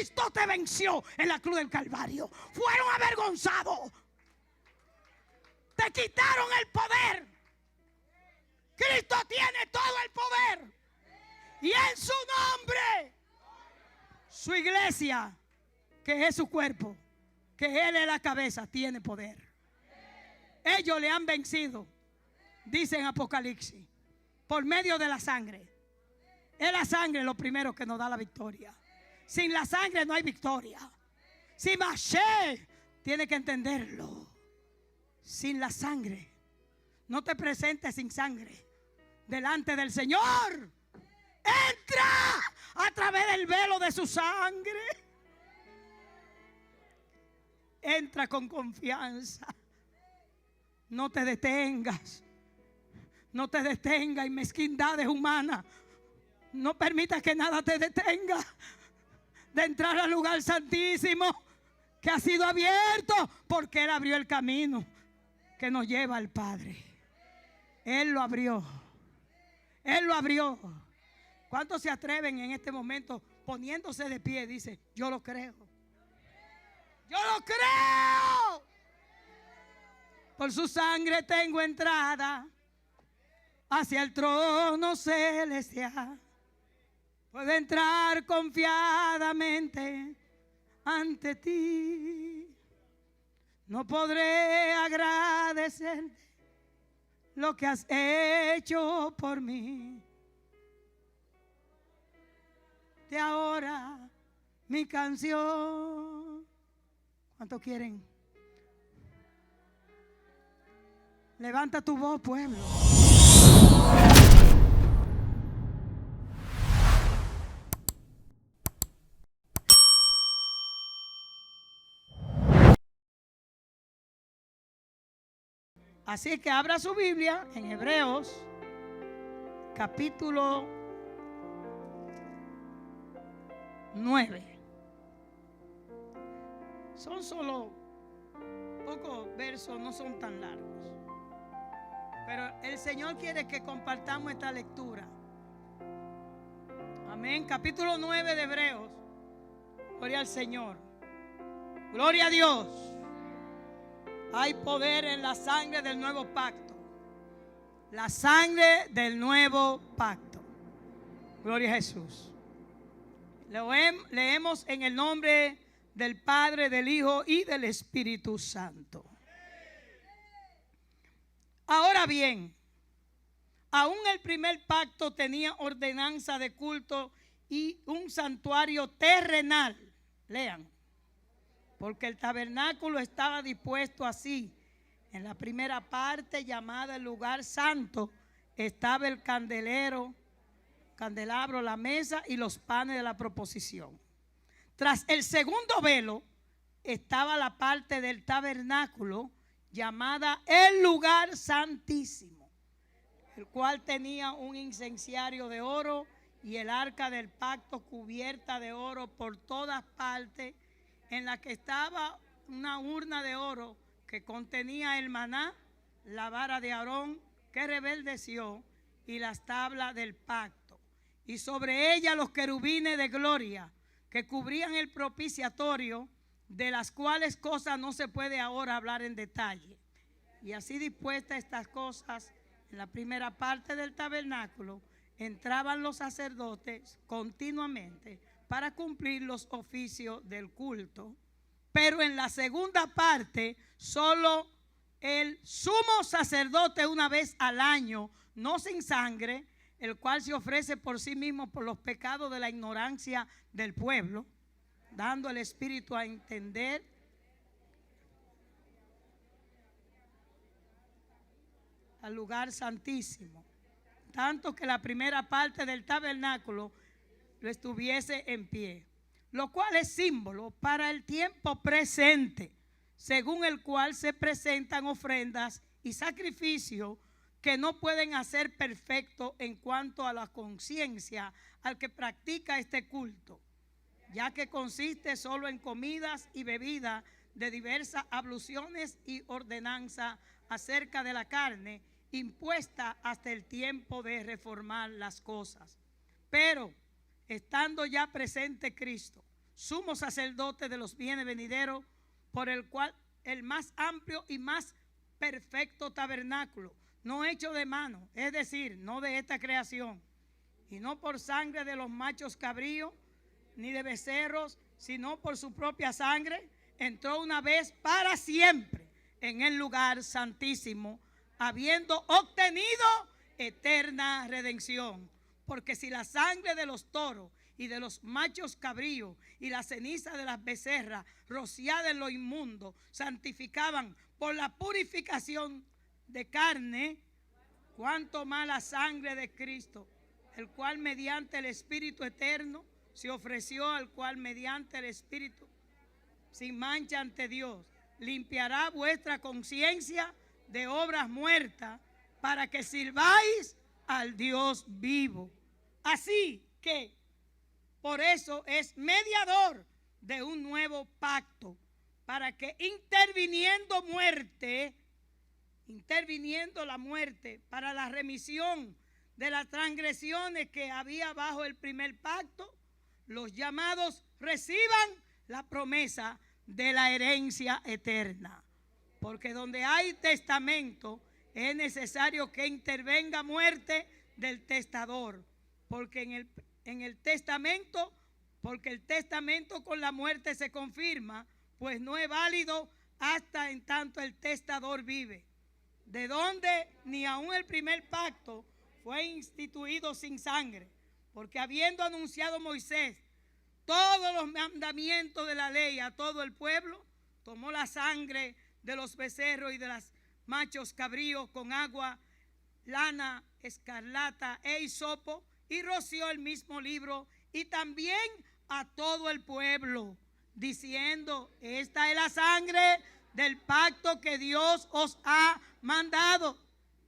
Cristo te venció en la cruz del Calvario. Fueron avergonzados. Te quitaron el poder. Cristo tiene todo el poder. Y en su nombre, su iglesia, que es su cuerpo, que Él es la cabeza, tiene poder. Ellos le han vencido, dice en Apocalipsis, por medio de la sangre. Es la sangre lo primero que nos da la victoria. Sin la sangre no hay victoria. Si Mashiach, tiene que entenderlo. Sin la sangre, no te presentes sin sangre delante del Señor. Entra a través del velo de su sangre. Entra con confianza. No te detengas. No te detengas en mezquindades humanas. No permitas que nada te detenga de entrar al lugar santísimo que ha sido abierto, porque Él abrió el camino que nos lleva al Padre. Él lo abrió. Él lo abrió. ¿Cuántos se atreven en este momento poniéndose de pie? Dice, yo lo creo. Yo lo creo. Por su sangre tengo entrada hacia el trono celestial. Puedo entrar confiadamente ante ti. No podré agradecerte lo que has hecho por mí. De ahora mi canción. ¿Cuánto quieren? Levanta tu voz, pueblo. Así que abra su Biblia en Hebreos, capítulo 9. Son solo pocos versos, no son tan largos. Pero el Señor quiere que compartamos esta lectura. Amén. Capítulo 9 de Hebreos. Gloria al Señor. Gloria a Dios. Hay poder en la sangre del nuevo pacto. La sangre del nuevo pacto. Gloria a Jesús. Leemos en el nombre del Padre, del Hijo y del Espíritu Santo. Ahora bien, aún el primer pacto tenía ordenanza de culto y un santuario terrenal. Lean. Porque el tabernáculo estaba dispuesto así. En la primera parte, llamada el lugar santo, estaba el candelabro, la mesa y los panes de la proposición. Tras el segundo velo estaba la parte del tabernáculo llamada el lugar santísimo, el cual tenía un incensario de oro y el arca del pacto cubierta de oro por todas partes, en la que estaba una urna de oro que contenía el maná, la vara de Aarón que rebeldeció y las tablas del pacto, y sobre ella los querubines de gloria que cubrían el propiciatorio, de las cuales cosas no se puede ahora hablar en detalle. Y así dispuestas estas cosas, en la primera parte del tabernáculo entraban los sacerdotes continuamente para cumplir los oficios del culto. Pero en la segunda parte, solo el sumo sacerdote una vez al año, no sin sangre, el cual se ofrece por sí mismo por los pecados de la ignorancia del pueblo, dando al Espíritu a entender al lugar santísimo, tanto que la primera parte del tabernáculo lo estuviese en pie, lo cual es símbolo para el tiempo presente, según el cual se presentan ofrendas y sacrificios que no pueden hacer perfecto en cuanto a la conciencia al que practica este culto, ya que consiste solo en comidas y bebidas de diversas abluciones y ordenanzas acerca de la carne, impuesta hasta el tiempo de reformar las cosas. Pero estando ya presente Cristo, sumo sacerdote de los bienes venideros, por el cual el más amplio y más perfecto tabernáculo, no hecho de mano, es decir, no de esta creación, y no por sangre de los machos cabríos, ni de becerros, sino por su propia sangre, entró una vez para siempre en el lugar santísimo, habiendo obtenido eterna redención. Porque si la sangre de los toros y de los machos cabríos y la ceniza de las becerras rociada en lo inmundo santificaban por la purificación de carne, cuánto más la sangre de Cristo, el cual mediante el Espíritu eterno se ofreció, al cual mediante el Espíritu sin mancha ante Dios, limpiará vuestra conciencia de obras muertas, para que sirváis al Dios vivo. Así que por eso es mediador de un nuevo pacto, para que interviniendo la muerte para la remisión de las transgresiones que había bajo el primer pacto, los llamados reciban la promesa de la herencia eterna. Porque donde hay testamento es necesario que intervenga muerte del testador, porque el testamento con la muerte se confirma, pues no es válido hasta en tanto el testador vive. De donde ni aun el primer pacto fue instituido sin sangre, porque habiendo anunciado Moisés todos los mandamientos de la ley a todo el pueblo, tomó la sangre de los becerros y de los machos cabríos con agua, lana, escarlata e hisopo, y roció el mismo libro y también a todo el pueblo, diciendo: esta es la sangre del pacto que Dios os ha mandado.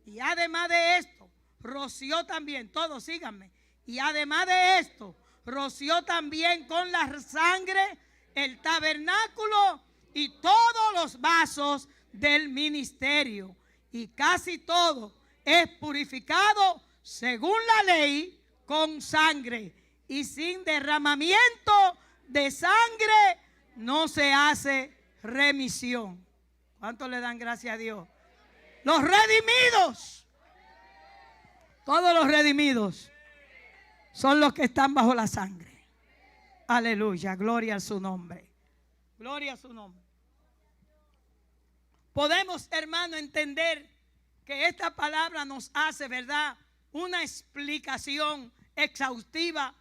Y además de esto, roció también, todos síganme, y además de esto, roció también con la sangre el tabernáculo y todos los vasos del ministerio. Y casi todo es purificado según la ley con sangre. Y sin derramamiento de sangre no se hace remisión. ¿Cuántos le dan gracias a Dios? Los redimidos, todos los redimidos son los que están bajo la sangre. Aleluya, gloria a su nombre. Gloria a su nombre. Podemos, hermano, entender que esta palabra nos hace, ¿verdad?, una explicación exhaustiva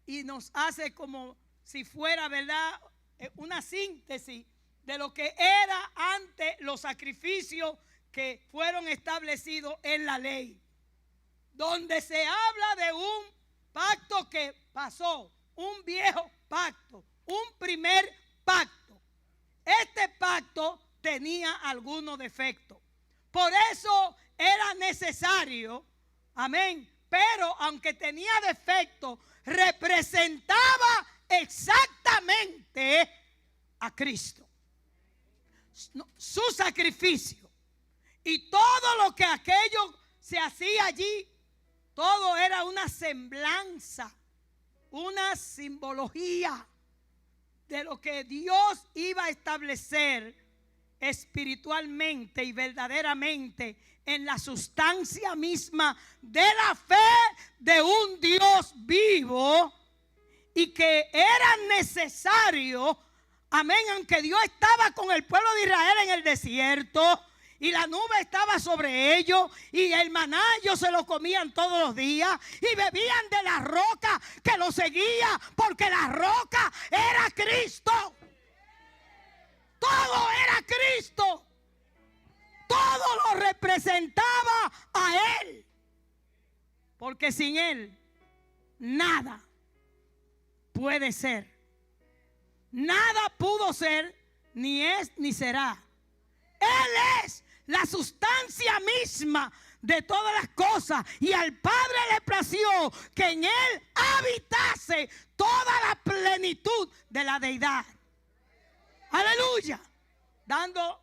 y nos hace como si fuera, ¿verdad?, una síntesis de lo que era antes los sacrificios que fueron establecidos en la ley, donde se habla de un pacto que pasó, un viejo pacto, un primer pacto. Este pacto tenía algunos defectos, por eso era necesario, amén, pero aunque tenía defectos, representaba exactamente a Cristo, su sacrificio, y todo lo que aquello se hacía allí, todo era una semblanza, una simbología de lo que Dios iba a establecer espiritualmente y verdaderamente en la sustancia misma de la fe de un Dios vivo, y que era necesario, amén, aunque Dios estaba con el pueblo de Israel en el desierto y la nube estaba sobre ellos y el maná ellos se lo comían todos los días y bebían de la roca que los seguía, porque la roca era Cristo. Todo era Cristo. Todo lo representaba a Él, porque sin Él nada puede ser. Nada pudo ser, ni es, ni será. Él es la sustancia misma de todas las cosas, y al Padre le plació que en Él habitase toda la plenitud de la deidad. Aleluya. Dando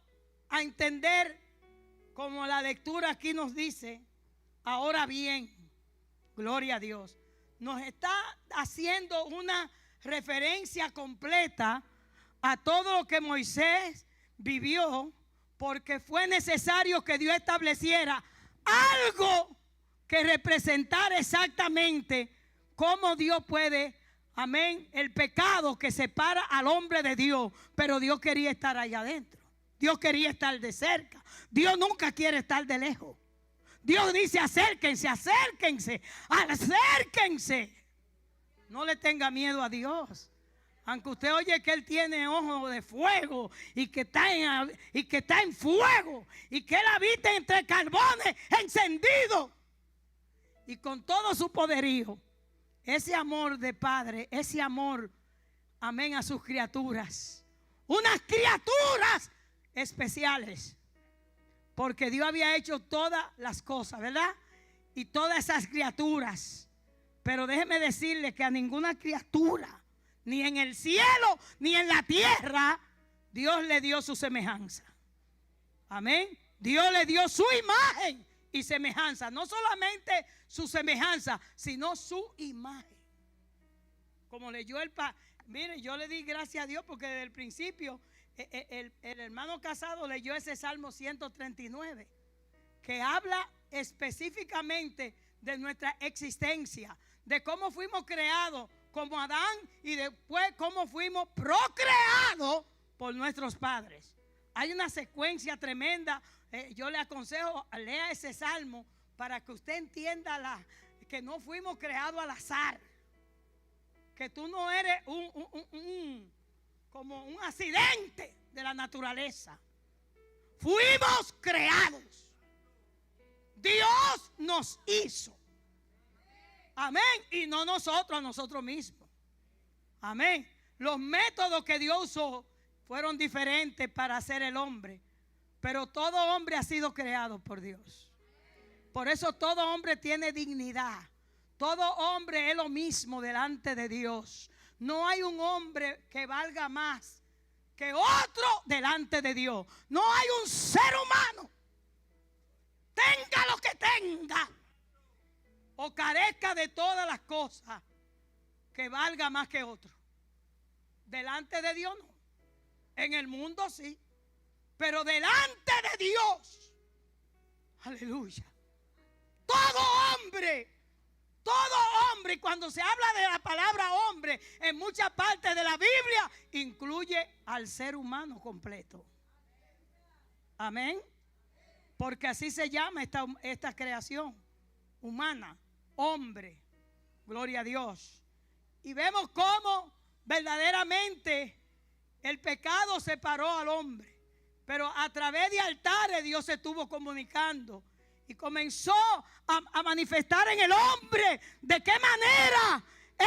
a entender, como la lectura aquí nos dice, ahora bien, gloria a Dios, nos está haciendo una referencia completa a todo lo que Moisés vivió, porque fue necesario que Dios estableciera algo que representara exactamente cómo Dios puede, amén, el pecado que separa al hombre de Dios. Pero Dios quería estar allá adentro. Dios quería estar de cerca. Dios nunca quiere estar de lejos. Dios dice: acérquense, acérquense, acérquense. No le tenga miedo a Dios. Aunque usted oye que Él tiene ojos de fuego y que está en fuego y que Él habita entre carbones encendidos, y con todo su poderío, ese amor de Padre, ese amor, amén, a sus criaturas, unas criaturas especiales, porque Dios había hecho todas las cosas, ¿verdad? Y todas esas criaturas. Pero déjeme decirle que a ninguna criatura, ni en el cielo, ni en la tierra, Dios le dio su semejanza. Amén. Dios le dio su imagen y semejanza. No solamente su semejanza, sino su imagen. Como leyó mire, yo le di gracias a Dios porque desde el principio el hermano Casado leyó ese Salmo 139, que habla específicamente de nuestra existencia, de cómo fuimos creados como Adán y después cómo fuimos procreados por nuestros padres. Hay una secuencia tremenda. Yo le aconsejo, lea ese salmo para que usted entienda que no fuimos creados al azar, que tú no eres como un accidente de la naturaleza. Fuimos creados. Dios nos hizo. Amén. Y no nosotros a nosotros mismos. Amén. Los métodos que Dios usó fueron diferentes para hacer el hombre, pero todo hombre ha sido creado por Dios. Por eso todo hombre tiene dignidad. Todo hombre es lo mismo delante de Dios. No hay un hombre que valga más que otro delante de Dios. No hay un ser humano, tenga lo que tenga o carezca de todas las cosas, que valga más que otro. Delante de Dios no. En el mundo sí, pero delante de Dios, aleluya, todo hombre, y cuando se habla de la palabra hombre en muchas partes de la Biblia, incluye al ser humano completo. Amén. Porque así se llama esta creación humana, hombre. Gloria a Dios. Y vemos cómo verdaderamente el pecado separó al hombre, pero a través de altares Dios se estuvo comunicando y comenzó a manifestar en el hombre de qué manera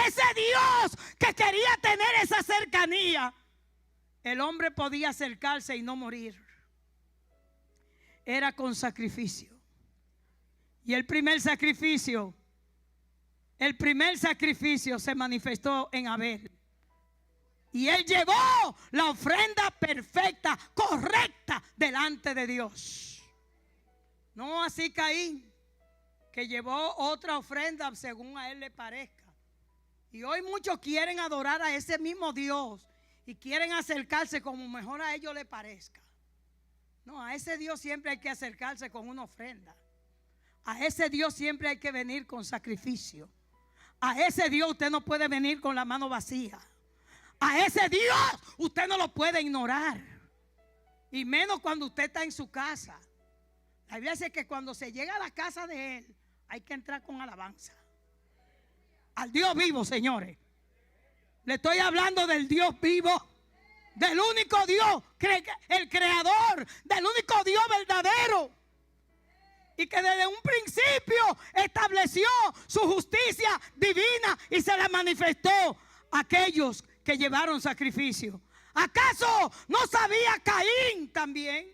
ese Dios que quería tener esa cercanía, el hombre podía acercarse y no morir. Era con sacrificio. Y el primer sacrificio se manifestó en Abel. Y él llevó la ofrenda perfecta, correcta, delante de Dios. No así Caín, que llevó otra ofrenda según a él le parezca. Y hoy muchos quieren adorar a ese mismo Dios y quieren acercarse como mejor a ellos les parezca. No, a ese Dios siempre hay que acercarse con una ofrenda. A ese Dios siempre hay que venir con sacrificio. A ese Dios usted no puede venir con la mano vacía. A ese Dios usted no lo puede ignorar. Y menos cuando usted está en su casa. La Biblia dice que cuando se llega a la casa de Él, hay que entrar con alabanza. Al Dios vivo, señores. Le estoy hablando del Dios vivo. Del único Dios, el creador. Del único Dios verdadero. Y que desde un principio estableció su justicia divina y se la manifestó a aquellos que llevaron sacrificio. ¿Acaso no sabía Caín también?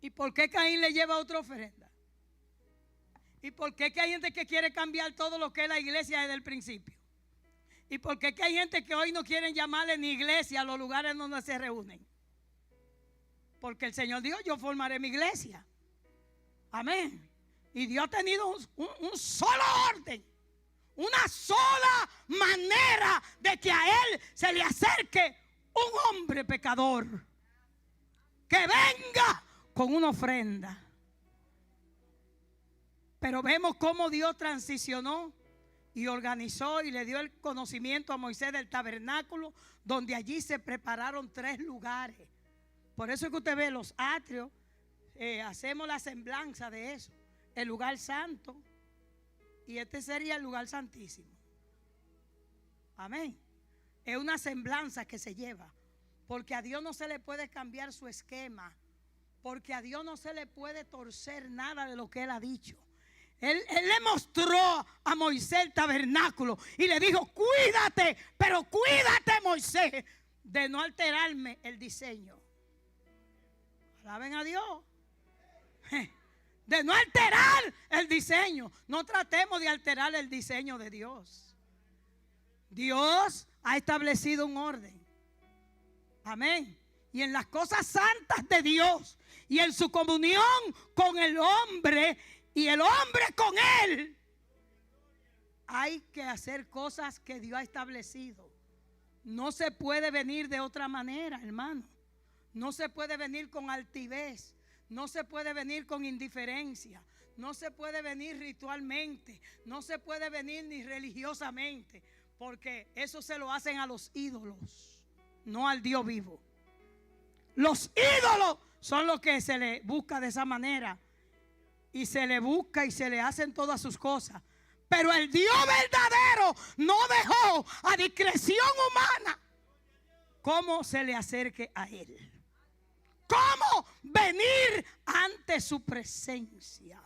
¿Y por qué Caín le lleva otra ofrenda? ¿Y por qué que hay gente que quiere cambiar todo lo que es la iglesia desde el principio? ¿Y por qué que hay gente que hoy no quieren llamarle ni iglesia a los lugares donde se reúnen? Porque el Señor dijo: yo formaré mi iglesia. Amén. Y Dios ha tenido un solo orden, una sola manera de que a Él se le acerque un hombre pecador. Que venga con una ofrenda. Pero vemos cómo Dios transicionó y organizó y le dio el conocimiento a Moisés del tabernáculo, donde allí se prepararon 3 lugares. Por eso es que usted ve los atrios, hacemos la semblanza de eso. El lugar santo y este sería el lugar santísimo. Amén. Es una semblanza que se lleva, porque a Dios no se le puede cambiar su esquema, porque a Dios no se le puede torcer nada de lo que Él ha dicho. Él le mostró a Moisés el tabernáculo y le dijo: cuídate, pero cuídate, Moisés, de no alterarme el diseño. Alaben a Dios. De no alterar el diseño. No tratemos de alterar el diseño de Dios. Dios ha establecido un orden. Amén. Y en las cosas santas de Dios y en su comunión con el hombre y el hombre con Él, hay que hacer cosas que Dios ha establecido. No se puede venir de otra manera, hermano. No se puede venir con altivez. No se puede venir con indiferencia. No se puede venir ritualmente. No se puede venir ni religiosamente. Porque eso se lo hacen a los ídolos, no al Dios vivo. Los ídolos son los que se le busca de esa manera. Y se le busca y se le hacen todas sus cosas. Pero el Dios verdadero no dejó a discreción humana cómo se le acerque a Él. ¿Cómo venir ante su presencia?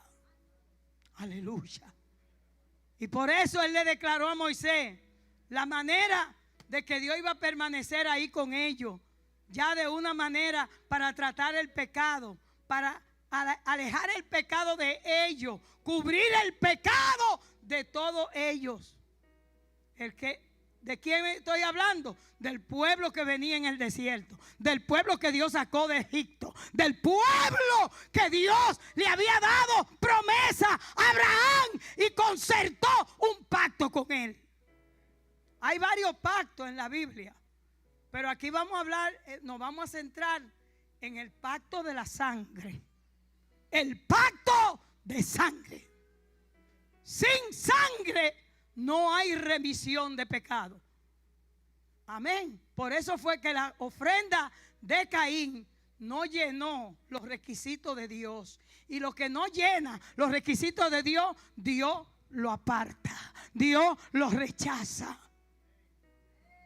Aleluya. Y por eso Él le declaró a Moisés la manera de que Dios iba a permanecer ahí con ellos. Ya de una manera para tratar el pecado, para alejar el pecado de ellos, cubrir el pecado de todos ellos. ¿De quién estoy hablando? Del pueblo que venía en el desierto, del pueblo que Dios sacó de Egipto, del pueblo que Dios le había dado promesa a Abraham y concertó un pacto con él. Hay varios pactos en la Biblia, pero aquí vamos a hablar, nos vamos a centrar en el pacto de la sangre. El pacto de sangre. Sin sangre no hay remisión de pecado. Amén. Por eso fue que la ofrenda de Caín no llenó los requisitos de Dios. Y lo que no llena los requisitos de Dios, Dios lo aparta. Dios lo rechaza.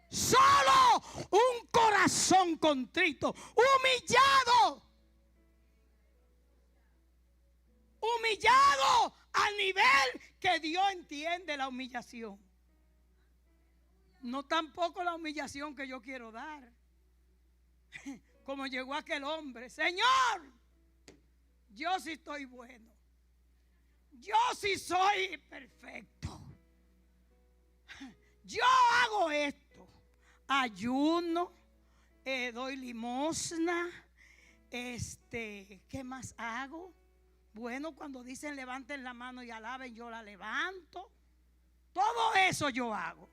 Solo un corazón contrito, humillado al nivel que Dios entiende la humillación. No tampoco la humillación que yo quiero dar. Como llegó aquel hombre: Señor, yo sí estoy bueno, yo sí soy perfecto, yo hago esto, ayuno, doy limosna, ¿qué más hago? Bueno, cuando dicen levanten la mano y alaben, yo la levanto. Todo eso yo hago.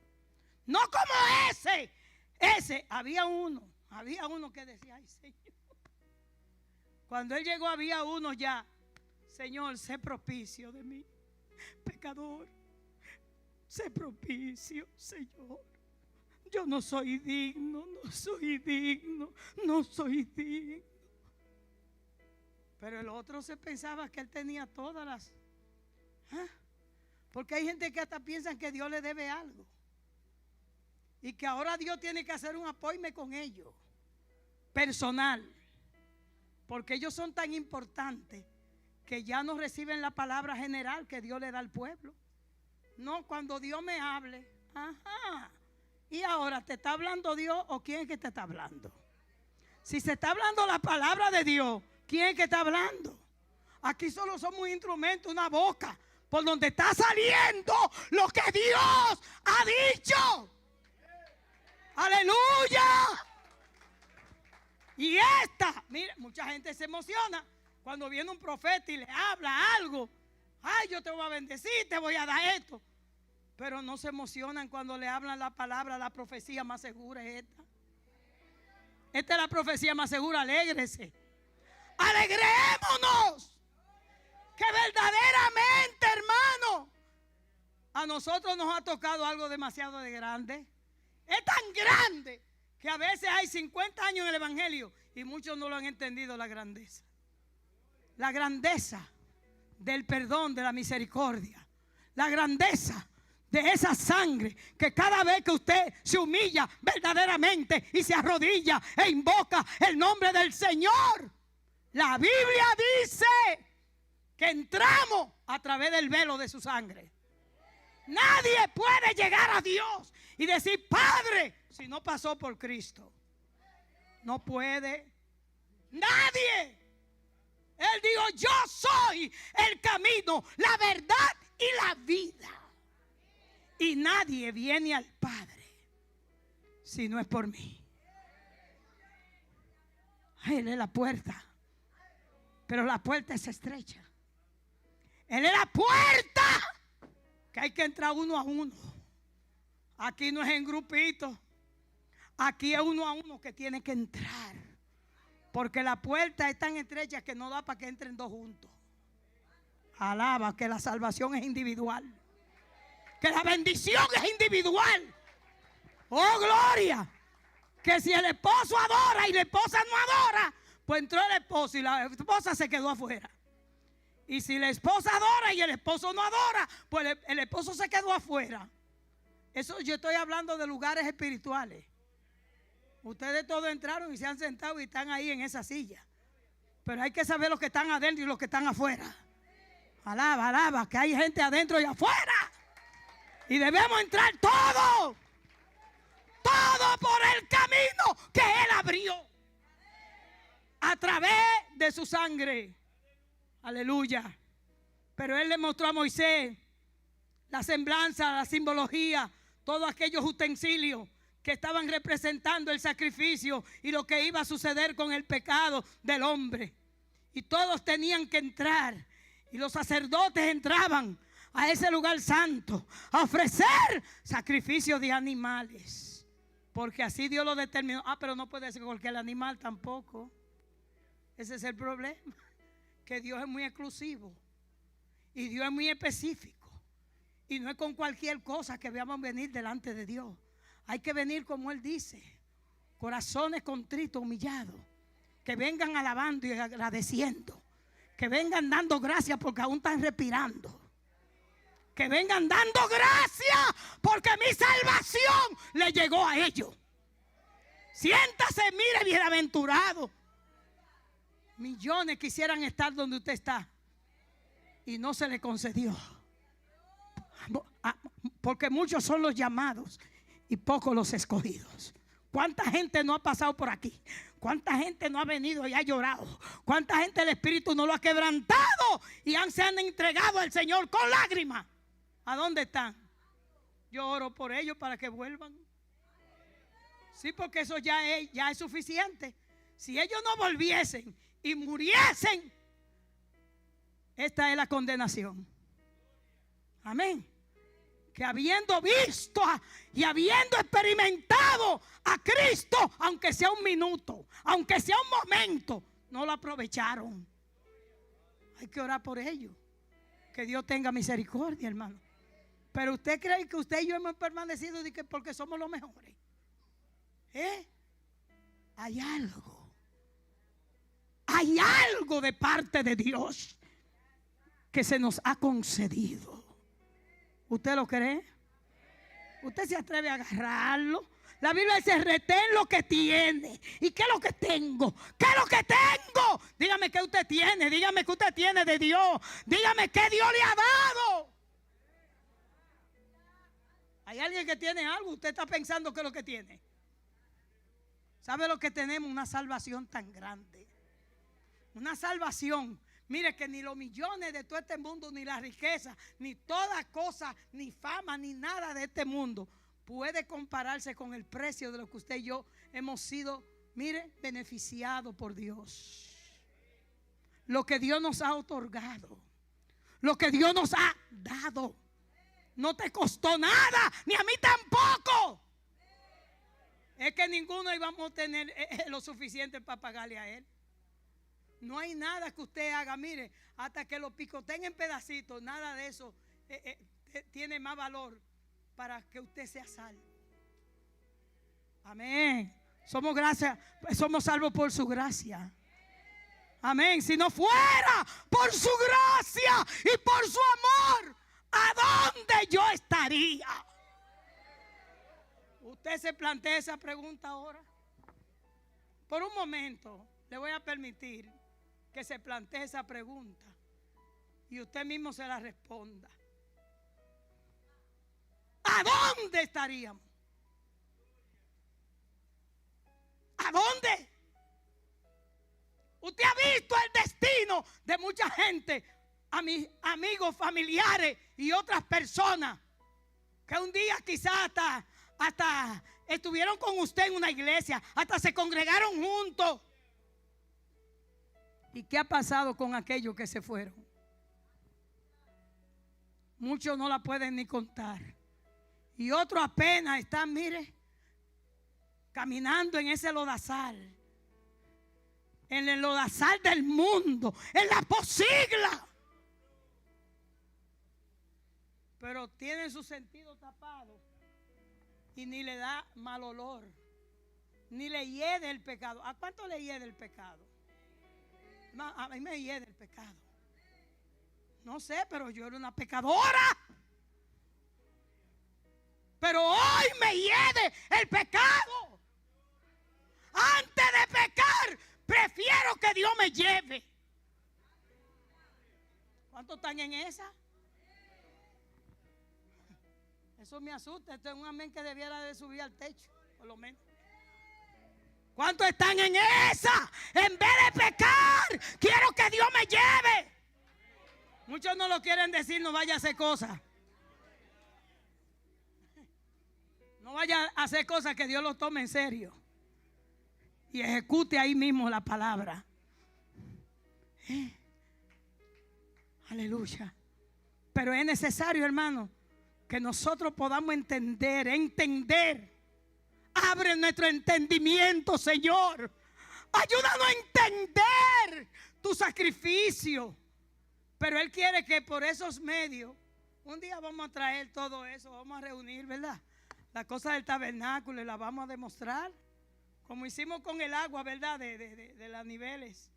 No como ese, había uno que decía: ay, Señor. Cuando él llegó había uno ya: Señor, sé propicio de mí, pecador. Sé propicio, Señor. Yo no soy digno, no soy digno. Pero el otro se pensaba que él tenía todas las... Porque hay gente que hasta piensan que Dios le debe algo. Y que ahora Dios tiene que hacer un apoyo con ellos, personal. Porque ellos son tan importantes que ya no reciben la palabra general que Dios le da al pueblo. No, cuando Dios me hable, ¿y ahora te está hablando Dios o quién es que te está hablando? Si se está hablando la palabra de Dios, ¿quién es que está hablando? Aquí solo somos un instrumento, una boca, por donde está saliendo lo que Dios ha dicho. ¡Aleluya! Y mira, mucha gente se emociona cuando viene un profeta y le habla algo. Ay, yo te voy a bendecir, te voy a dar esto. Pero no se emocionan cuando le hablan la palabra. La profecía más segura es esta. Esta es la profecía más segura. Alégrese. Alegrémonos. Que verdaderamente, hermano, a nosotros nos ha tocado algo demasiado de grande. Es tan grande que a veces hay 50 años en el evangelio y muchos no lo han entendido, la grandeza. La grandeza del perdón, de la misericordia. La grandeza de esa sangre que cada vez que usted se humilla verdaderamente y se arrodilla e invoca el nombre del Señor, la Biblia dice que entramos a través del velo de su sangre. Nadie puede llegar a Dios y decir Padre si no pasó por Cristo. No puede. Nadie. Él dijo: yo soy el camino, la verdad y la vida. Y nadie viene al Padre si no es por mí. Él es la puerta, pero la puerta es estrecha. Él es la puerta que hay que entrar uno a uno. Aquí no es en grupito. Aquí es uno a uno que tiene que entrar. Porque la puerta es tan estrecha que no da para que entren dos juntos. Alaba que la salvación es individual. Que la bendición es individual. Oh, gloria. Que si el esposo adora y la esposa no adora, pues entró el esposo y la esposa se quedó afuera. Y si la esposa adora y el esposo no adora, pues el esposo se quedó afuera. Eso yo estoy hablando de lugares espirituales. Ustedes todos entraron y se han sentado y están ahí en esa silla. Pero hay que saber los que están adentro y los que están afuera. Alaba, alaba, que hay gente adentro y afuera. Y debemos entrar todos. Todo por el camino que Él abrió. A través de su sangre. Aleluya. Pero Él le mostró a Moisés la semblanza, la simbología, todos aquellos utensilios que estaban representando el sacrificio y lo que iba a suceder con el pecado del hombre. Y todos tenían que entrar. Y los sacerdotes entraban a ese lugar santo a ofrecer sacrificios de animales. Porque así Dios lo determinó. Pero no puede ser cualquier animal tampoco. Ese es el problema. Que Dios es muy exclusivo. Y Dios es muy específico. Y no es con cualquier cosa que veamos venir delante de Dios. Hay que venir como Él dice. Corazones contritos, humillados. Que vengan alabando y agradeciendo. Que vengan dando gracias porque aún están respirando. Que vengan dando gracias porque mi salvación le llegó a ellos. Siéntase, mire, bienaventurado. Millones quisieran estar donde usted está y no se le concedió. Porque muchos son los llamados y pocos los escogidos. ¿Cuánta gente no ha pasado por aquí? ¿Cuánta gente no ha venido y ha llorado? ¿Cuánta gente el Espíritu no lo ha quebrantado y se han entregado al Señor con lágrimas? ¿A dónde están? Yo oro por ellos para que vuelvan. Sí, porque eso ya es suficiente. Si ellos no volviesen y muriesen, esta es la condenación. Amén. Que habiendo visto y habiendo experimentado a Cristo, aunque sea un minuto, aunque sea un momento, no lo aprovecharon. Hay que orar por ellos. Que Dios tenga misericordia, hermano. Pero usted cree que usted y yo hemos permanecido porque somos los mejores. Hay algo de parte de Dios que se nos ha concedido. ¿Usted lo cree? ¿Usted se atreve a agarrarlo? La Biblia dice: retén lo que tiene. ¿Y qué es lo que tengo? ¿Qué es lo que tengo? Dígame qué usted tiene. Dígame qué usted tiene de Dios. Dígame qué Dios le ha dado. Hay alguien que tiene algo. Usted está pensando qué es lo que tiene. ¿Sabe lo que tenemos? Una salvación tan grande. Una salvación. Mire que ni los millones de todo este mundo, ni la riqueza, ni toda cosa, ni fama, ni nada de este mundo puede compararse con el precio de lo que usted y yo hemos sido, mire, beneficiados por Dios. Lo que Dios nos ha otorgado, lo que Dios nos ha dado. No te costó nada, ni a mí tampoco. Es que ninguno íbamos a tener lo suficiente para pagarle a él. No hay nada que usted haga, mire, hasta que lo picoteen en pedacitos, nada de eso tiene más valor para que usted sea salvo. Amén. Somos salvos por su gracia. Amén. Si no fuera por su gracia y por su amor, ¿a dónde yo estaría? Usted se plantea esa pregunta ahora. Por un momento le voy a permitir que se plantee esa pregunta y usted mismo se la responda. ¿A dónde estaríamos? ¿A dónde? Usted ha visto el destino de mucha gente, a mis amigos, familiares y otras personas que un día quizás hasta estuvieron con usted en una iglesia, hasta se congregaron juntos. ¿Y qué ha pasado con aquellos que se fueron? Muchos no la pueden ni contar. Y otros apenas están, mire, caminando en ese lodazal. En el lodazal del mundo, en la posigla. Pero tienen su sentido tapado y ni le da mal olor, ni le hiede el pecado. ¿A cuánto le hiede el pecado? A mí me hiede el pecado. No sé, pero yo era una pecadora. Pero hoy me hiede el pecado. Antes de pecar, prefiero que Dios me lleve. ¿Cuántos están en esa? Eso me asusta. Esto es un amén que debiera de subir al techo, por lo menos. ¿Cuántos están en esa? En vez de pecar, quiero que Dios me lleve. Muchos no lo quieren decir, no vaya a hacer cosas. No vaya a hacer cosas que Dios lo tome en serio y ejecute ahí mismo la palabra. Aleluya. Pero es necesario, hermano, que nosotros podamos entender. Abre nuestro entendimiento, Señor. Ayúdanos a entender tu sacrificio. Pero Él quiere que por esos medios, un día vamos a traer todo eso, vamos a reunir, ¿verdad? La cosa del tabernáculo y la vamos a demostrar. Como hicimos con el agua, ¿verdad? De los niveles.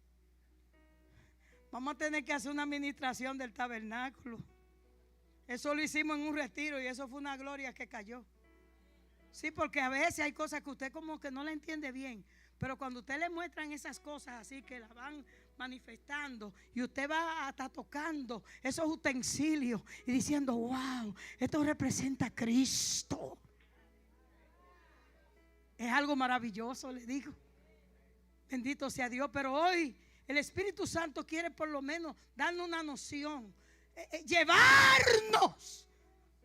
Vamos a tener que hacer una administración del tabernáculo. Eso lo hicimos en un retiro y eso fue una gloria que cayó. Sí, porque a veces hay cosas que usted como que no la entiende bien. Pero cuando usted le muestran esas cosas así que las van manifestando y usted va hasta tocando esos utensilios y diciendo, wow, esto representa a Cristo. Es algo maravilloso, le digo. Bendito sea Dios. Pero hoy el Espíritu Santo quiere por lo menos darnos una noción. Llevarnos.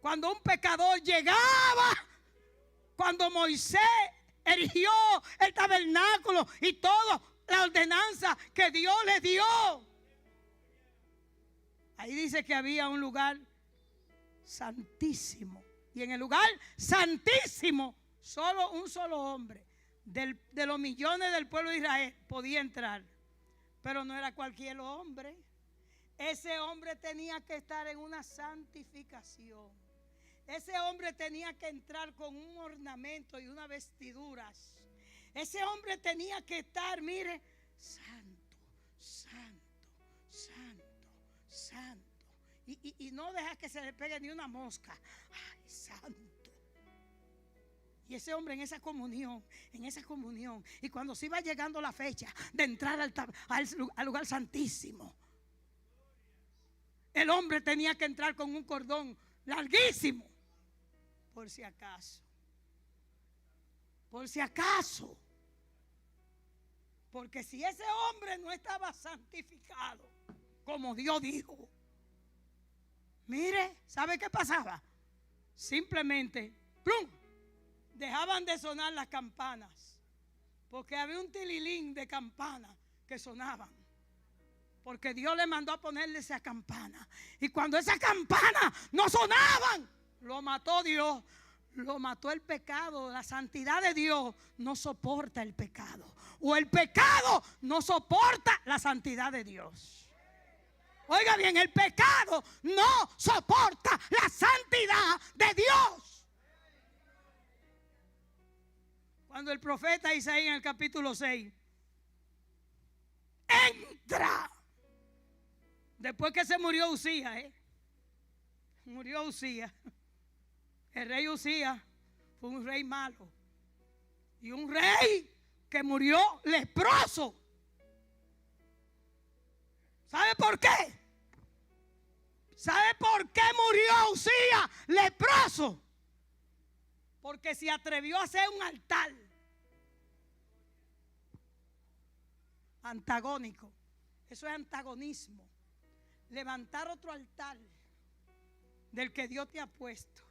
Cuando un pecador llegaba, cuando Moisés erigió el tabernáculo y toda la ordenanza que Dios le dio. Ahí dice que había un lugar santísimo. Y en el lugar santísimo, solo un solo hombre de los millones del pueblo de Israel podía entrar. Pero no era cualquier hombre. Ese hombre tenía que estar en una santificación. Ese hombre tenía que entrar con un ornamento y unas vestiduras. Ese hombre tenía que estar, mire, santo, santo, santo, santo. Y no dejar que se le pegue ni una mosca. Ay, santo. Y ese hombre en esa comunión. Y cuando se iba llegando la fecha de entrar al lugar santísimo, el hombre tenía que entrar con un cordón larguísimo. Por si acaso. Por si acaso. Porque si ese hombre no estaba santificado, como Dios dijo, mire, ¿sabe qué pasaba? Simplemente, ¡plum!, dejaban de sonar las campanas. Porque había un tililín de campanas que sonaban. Porque Dios le mandó a ponerle esa campana. Y cuando esas campanas no sonaban, Lo mató Dios. Lo mató el pecado. La santidad de Dios no soporta el pecado. O el pecado no soporta la santidad de Dios. Oiga bien, el pecado no soporta la santidad de Dios. Cuando el profeta Isaías en el capítulo 6 entra, después que se murió Usías, murió Usías. El rey Usías fue un rey malo y un rey que murió leproso. ¿Sabe por qué? ¿Sabe por qué murió Usías leproso? Porque se atrevió a hacer un altar antagónico. Eso es antagonismo. Levantar otro altar del que Dios te ha puesto.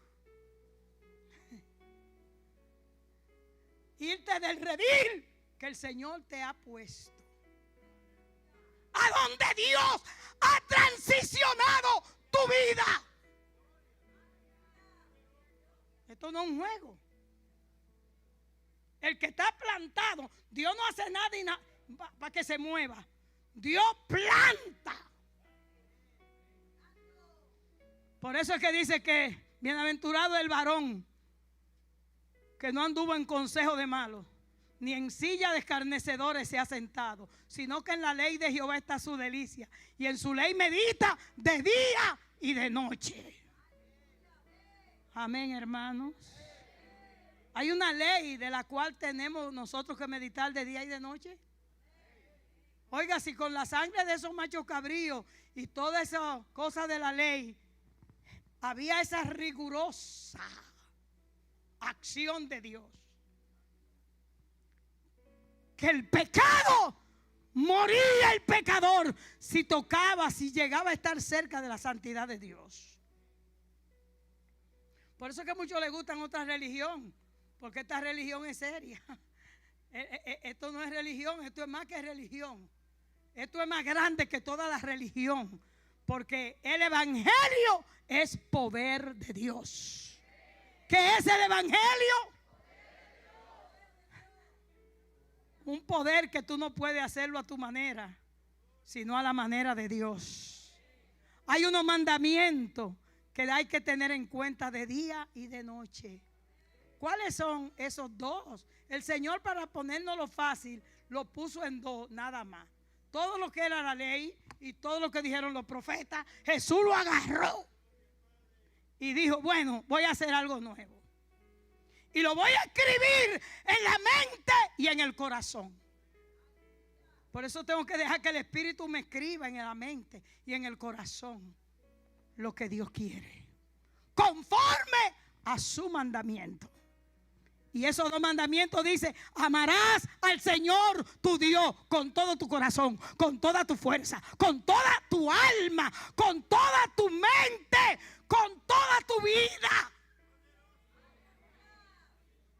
Irte del redil que el Señor te ha puesto. A donde Dios ha transicionado tu vida. Esto no es un juego. El que está plantado, Dios no hace nada para que se mueva. Dios planta. Por eso es que dice que bienaventurado el varón que no anduvo en consejo de malos, ni en silla de escarnecedores se ha sentado, sino que en la ley de Jehová está su delicia, y en su ley medita de día y de noche. Amén, hermanos. Hay una ley de la cual tenemos nosotros que meditar de día y de noche. Oiga, si con la sangre de esos machos cabríos y todas esas cosas de la ley había esa rigurosa acción de Dios, que el pecado, moría el pecador si tocaba, si llegaba a estar cerca de la santidad de Dios. Por eso es que a muchos les gustan otra religión, porque esta religión es seria. Esto no es religión, esto es más que religión. Esto es más grande que toda la religión, porque el evangelio es poder de Dios. ¿Qué es el evangelio? Un poder que tú no puedes hacerlo a tu manera, sino a la manera de Dios. Hay unos mandamientos que hay que tener en cuenta de día y de noche. ¿Cuáles son esos dos? El Señor, para ponérnoslo fácil, lo puso en dos, nada más. Todo lo que era la ley y todo lo que dijeron los profetas, Jesús lo agarró y dijo, bueno, voy a hacer algo nuevo. Y lo voy a escribir en la mente y en el corazón. Por eso tengo que dejar que el Espíritu me escriba en la mente y en el corazón lo que Dios quiere, conforme a su mandamiento. Y esos dos mandamientos dice: amarás al Señor tu Dios con todo tu corazón, con toda tu fuerza, con toda tu alma, con toda tu mente, con toda tu vida.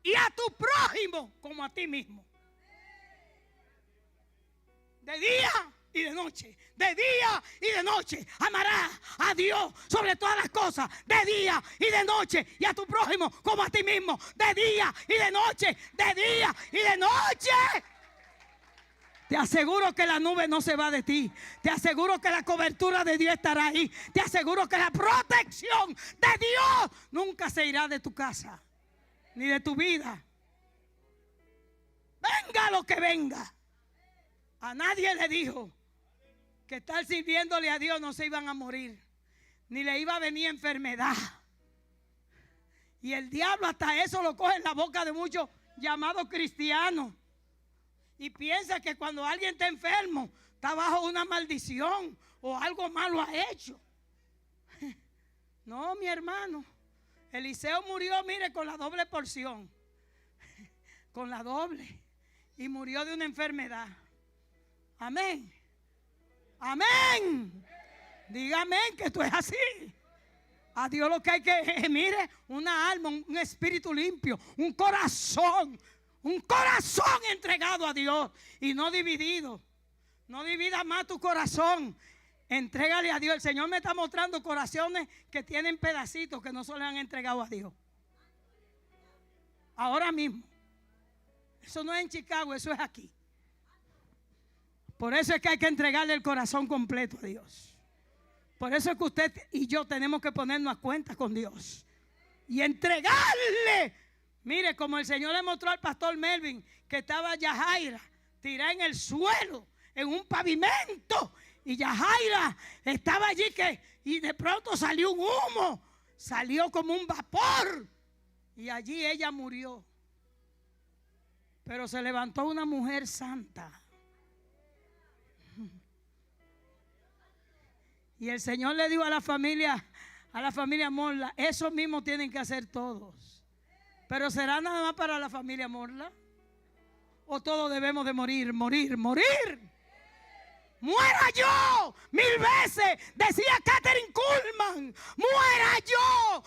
Y a tu prójimo como a ti mismo. De día y de noche, de día y de noche. Amarás a Dios sobre todas las cosas, de día y de noche. Y a tu prójimo como a ti mismo, de día y de noche, de día y de noche. Te aseguro que la nube no se va de ti. Te aseguro que la cobertura de Dios estará ahí. Te aseguro que la protección de Dios nunca se irá de tu casa, ni de tu vida. Venga lo que venga. A nadie le dijo que estar sirviéndole a Dios no se iban a morir, ni le iba a venir enfermedad. Y el diablo hasta eso lo coge en la boca de muchos llamados cristianos. Y piensa que cuando alguien está enfermo, está bajo una maldición o algo malo ha hecho. No, mi hermano. Eliseo murió, mire, con la doble porción. Con la doble. Y murió de una enfermedad. Amén. Amén. Dígame que esto es así. A Dios lo que hay que, mire, una alma, un espíritu limpio, un corazón entregado a Dios y no dividido. No divida más tu corazón. Entrégale a Dios. El Señor me está mostrando corazones que tienen pedacitos que no se le han entregado a Dios. Ahora mismo. Eso no es en Chicago, eso es aquí. Por eso es que hay que entregarle el corazón completo a Dios. Por eso es que usted y yo tenemos que ponernos a cuenta con Dios y entregarle. Mire, como el Señor le mostró al pastor Melvin que estaba Yajaira tirada en el suelo, en un pavimento, y Yajaira estaba allí y de pronto salió un humo, salió como un vapor, y allí ella murió. Pero se levantó una mujer santa. Y el Señor le dijo a la familia Morla, eso mismo tienen que hacer todos. Pero ¿será nada más para la familia Morla? ¿O todos debemos de morir? Muera yo 1000 veces, decía Catherine Kuhlman. Muera yo.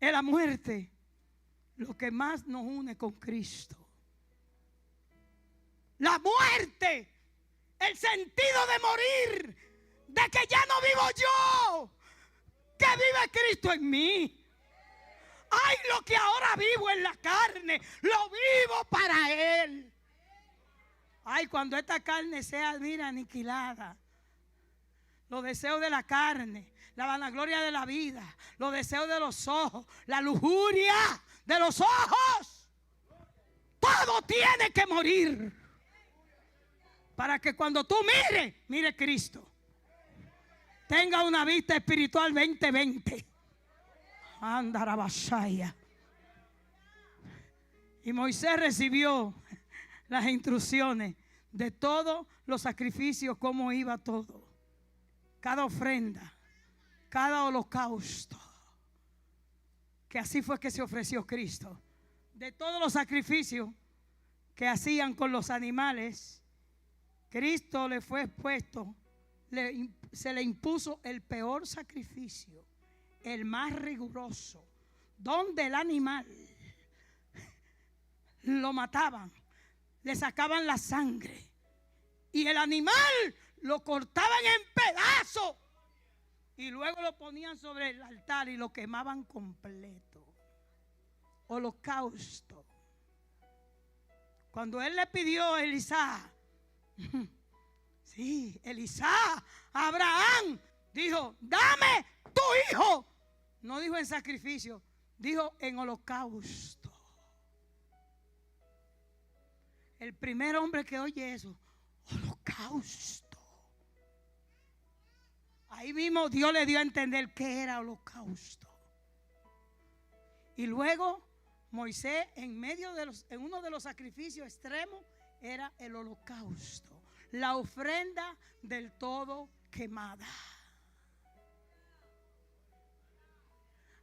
Es la muerte lo que más nos une con Cristo. La muerte, el sentido de morir, de que ya no vivo yo, que vive Cristo en mí. Ay, lo que ahora vivo en la carne, lo vivo para Él. Ay, cuando esta carne sea, mira, aniquilada, los deseos de la carne, la vanagloria de la vida, los deseos de los ojos, la lujuria de los ojos, todo tiene que morir. Para que cuando tú mire Cristo, tenga una vista espiritual 2020. Andarabashaya. Y Moisés recibió las instrucciones de todos los sacrificios, cómo iba todo, cada ofrenda, cada holocausto, que así fue que se ofreció Cristo. De todos los sacrificios que hacían con los animales, Cristo le fue expuesto, se le impuso el peor sacrificio, el más riguroso, donde el animal lo mataban, le sacaban la sangre y el animal lo cortaban en pedazos y luego lo ponían sobre el altar y lo quemaban completo. Holocausto. Cuando él le pidió a Elisa, sí, Elisa, Abraham dijo, dame tu hijo. No dijo en sacrificio, dijo en holocausto. El primer hombre que oye eso, holocausto. Ahí mismo Dios le dio a entender qué era holocausto. Y luego Moisés en uno de los sacrificios extremos era el holocausto, la ofrenda del todo quemada.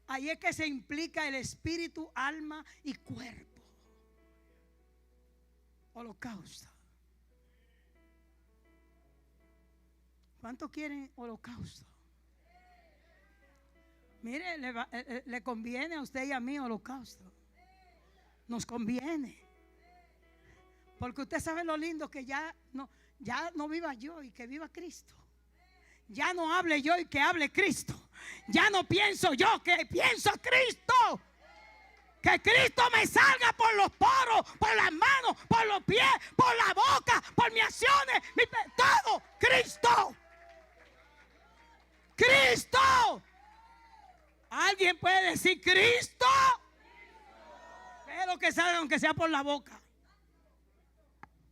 Ahí es que se implica el espíritu, alma y cuerpo. Holocausto. ¿Cuántos quieren holocausto? Mire, le conviene a usted y a mí holocausto. Nos conviene. Porque usted sabe lo lindo que ya no viva yo y que viva Cristo. Ya no hable yo y que hable Cristo. Ya no pienso yo, que pienso Cristo. Que Cristo me salga por los poros, por las manos, por los pies, por la boca, por mis acciones, todo. Cristo. Cristo. ¿Alguien puede decir Cristo? Pero que salga aunque sea por la boca.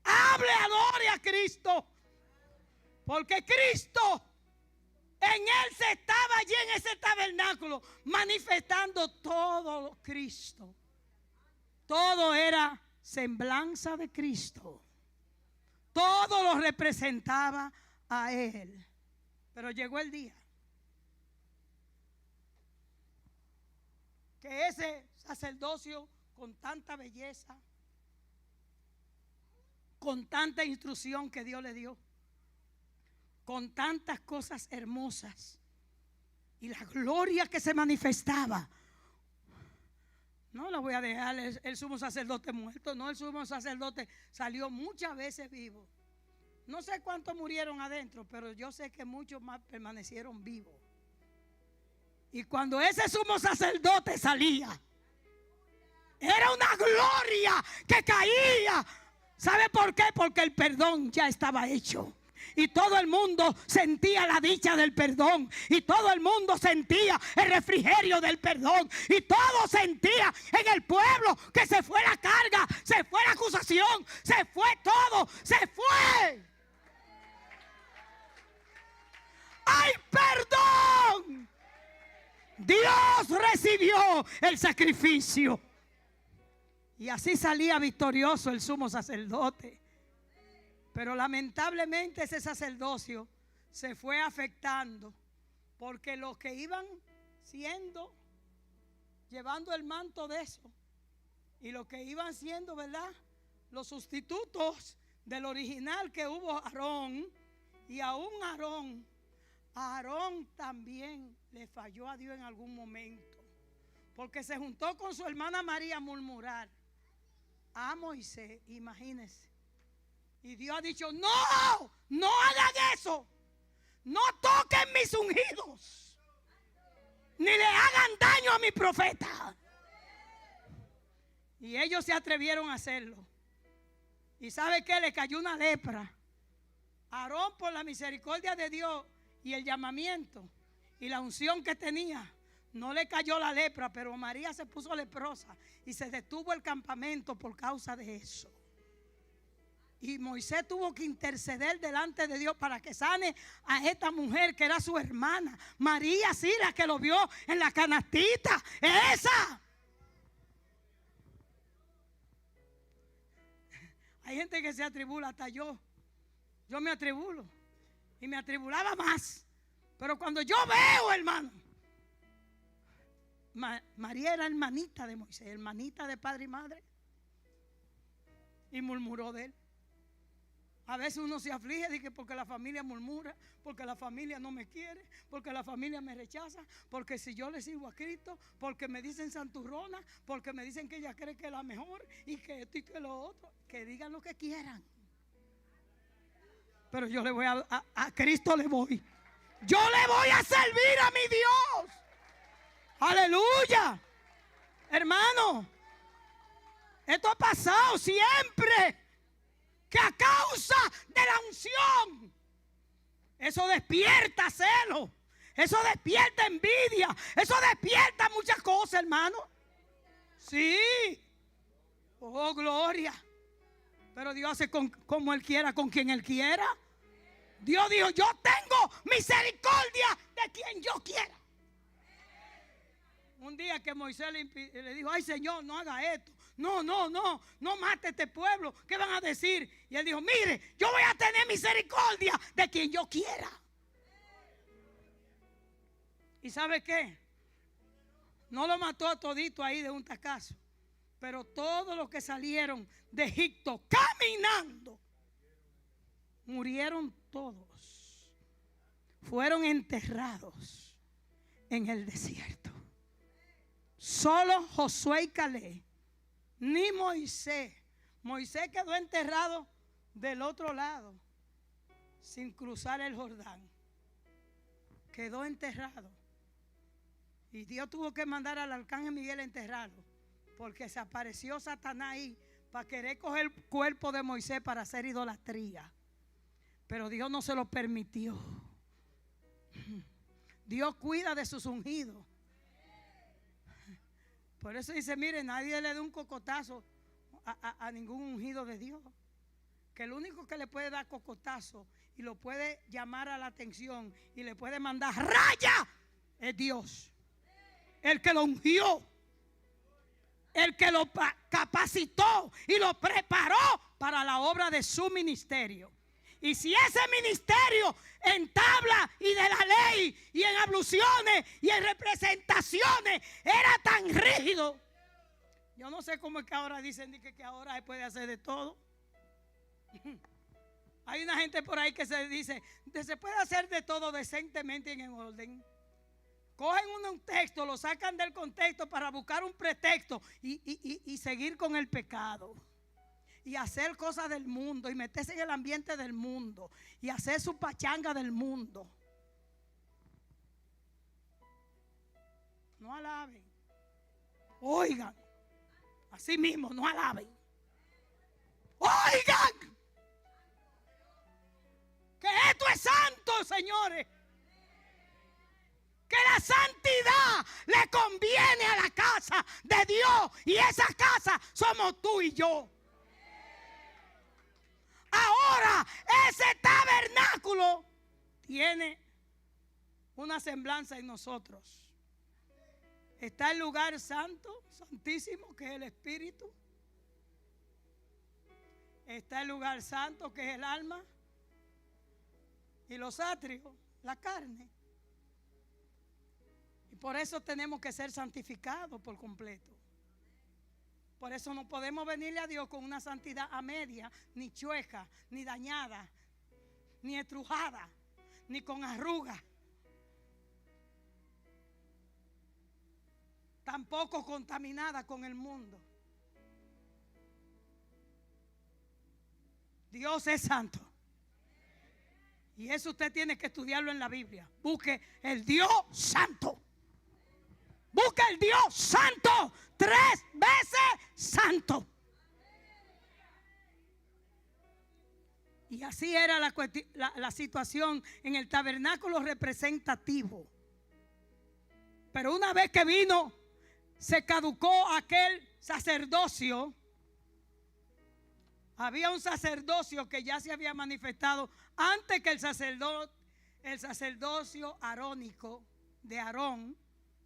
Hable, adore a Cristo. Porque Cristo, en Él se estaba allí en ese tabernáculo manifestando todo Cristo. Todo era semblanza de Cristo. Todo lo representaba a Él. Pero llegó el día que ese sacerdocio con tanta belleza, con tanta instrucción que Dios le dio, con tantas cosas hermosas y la gloria que se manifestaba, No lo voy a dejar el sumo sacerdote muerto. No, el sumo sacerdote salió muchas veces vivo. No sé cuántos murieron adentro, pero yo sé que muchos más permanecieron vivos. Y cuando ese sumo sacerdote salía, era una gloria que caía. ¿Sabe por qué? Porque el perdón ya estaba hecho. Y todo el mundo sentía la dicha del perdón. Y todo el mundo sentía el refrigerio del perdón. Y todo sentía en el pueblo que se fue la carga, se fue la acusación, se fue todo, se fue. ¡Hay perdón! Dios recibió el sacrificio. Y así salía victorioso el sumo sacerdote. Pero lamentablemente ese sacerdocio se fue afectando, porque los que iban llevando el manto de eso, y los que iban siendo, ¿verdad?, los sustitutos del original que hubo Aarón, y aún Aarón también le falló a Dios en algún momento, porque se juntó con su hermana María a murmurar a Moisés, imagínense. Y Dios ha dicho: no, no hagan eso. No toquen mis ungidos, ni le hagan daño a mi profeta. Y ellos se atrevieron a hacerlo. ¿Y sabe qué? Le cayó una lepra. Aarón, por la misericordia de Dios y el llamamiento y la unción que tenía, no le cayó la lepra, pero María se puso leprosa y se detuvo el campamento por causa de eso. Y Moisés tuvo que interceder delante de Dios para que sane a esta mujer que era su hermana. María, sí, la que lo vio en la canastita. Esa. Hay gente que se atribula, hasta yo. Yo me atribulo. Y me atribulaba más. Pero cuando yo veo, hermano, María era hermanita de Moisés, hermanita de padre y madre. Y murmuró de él. A veces uno se aflige de que porque la familia murmura, porque la familia no me quiere, porque la familia me rechaza, porque si yo le sirvo a Cristo, porque me dicen santurrona, porque me dicen que ella cree que es la mejor y que esto y que lo otro. Que digan lo que quieran. Pero yo le voy a Cristo le voy. Yo le voy a servir a mi Dios. Aleluya. Hermano, esto ha pasado siempre. Que a causa de la unción, eso despierta celo, eso despierta envidia, eso despierta muchas cosas, hermano. Sí. Oh, gloria. Pero Dios hace como Él quiera, con quien Él quiera. Dios dijo: yo tengo misericordia de quien yo quiera. Un día que Moisés le dijo: ay, Señor, no haga esto. No mate a este pueblo. ¿Qué van a decir? Y él dijo: mire, yo voy a tener misericordia de quien yo quiera. ¿Y sabe qué? No lo mató a todito ahí de un tacazo, pero todos los que salieron de Egipto caminando murieron todos. Fueron enterrados en el desierto. Solo Josué y Caleb, ni Moisés. Moisés quedó enterrado del otro lado, sin cruzar el Jordán. Quedó enterrado. Y Dios tuvo que mandar al arcángel Miguel a enterrarlo, porque se apareció Satanás ahí para querer coger el cuerpo de Moisés para hacer idolatría. Pero Dios no se lo permitió. Dios cuida de sus ungidos. Por eso dice: mire, nadie le dé un cocotazo a ningún ungido de Dios. Que el único que le puede dar cocotazo y lo puede llamar a la atención y le puede mandar raya es Dios. El que lo ungió, el que lo capacitó y lo preparó para la obra de su ministerio. Y si ese ministerio en tabla y de la ley y en abluciones y en representaciones era tan rígido, yo no sé cómo es que ahora dicen que ahora se puede hacer de todo. Hay una gente por ahí que se dice: se puede hacer de todo decentemente y en orden. cogen un texto, lo sacan del contexto para buscar un pretexto y seguir con el pecado. Y hacer cosas del mundo y meterse en el ambiente del mundo y hacer su pachanga del mundo. No alaben. Oigan. Así mismo, no alaben. Oigan. Que esto es santo, señores. Que la santidad le conviene a la casa de Dios. Y esa casa somos tú y yo. Ahora ese tabernáculo tiene una semblanza en nosotros. Está el lugar santo, santísimo, que es el espíritu. Está el lugar santo, que es el alma. Y los atrios, la carne. Y por eso tenemos que ser santificados por completo. Por eso no podemos venirle a Dios con una santidad a media, ni chueca, ni dañada, ni estrujada, ni con arrugas. Tampoco contaminada con el mundo. Dios es santo. Y eso usted tiene que estudiarlo en la Biblia. Busque el Dios santo. Busque el Dios santo. 3 veces santo. Y así era la situación en el tabernáculo representativo. Pero una vez que vino, se caducó aquel sacerdocio. Había un sacerdocio que ya se había manifestado antes que el sacerdocio arónico de Aarón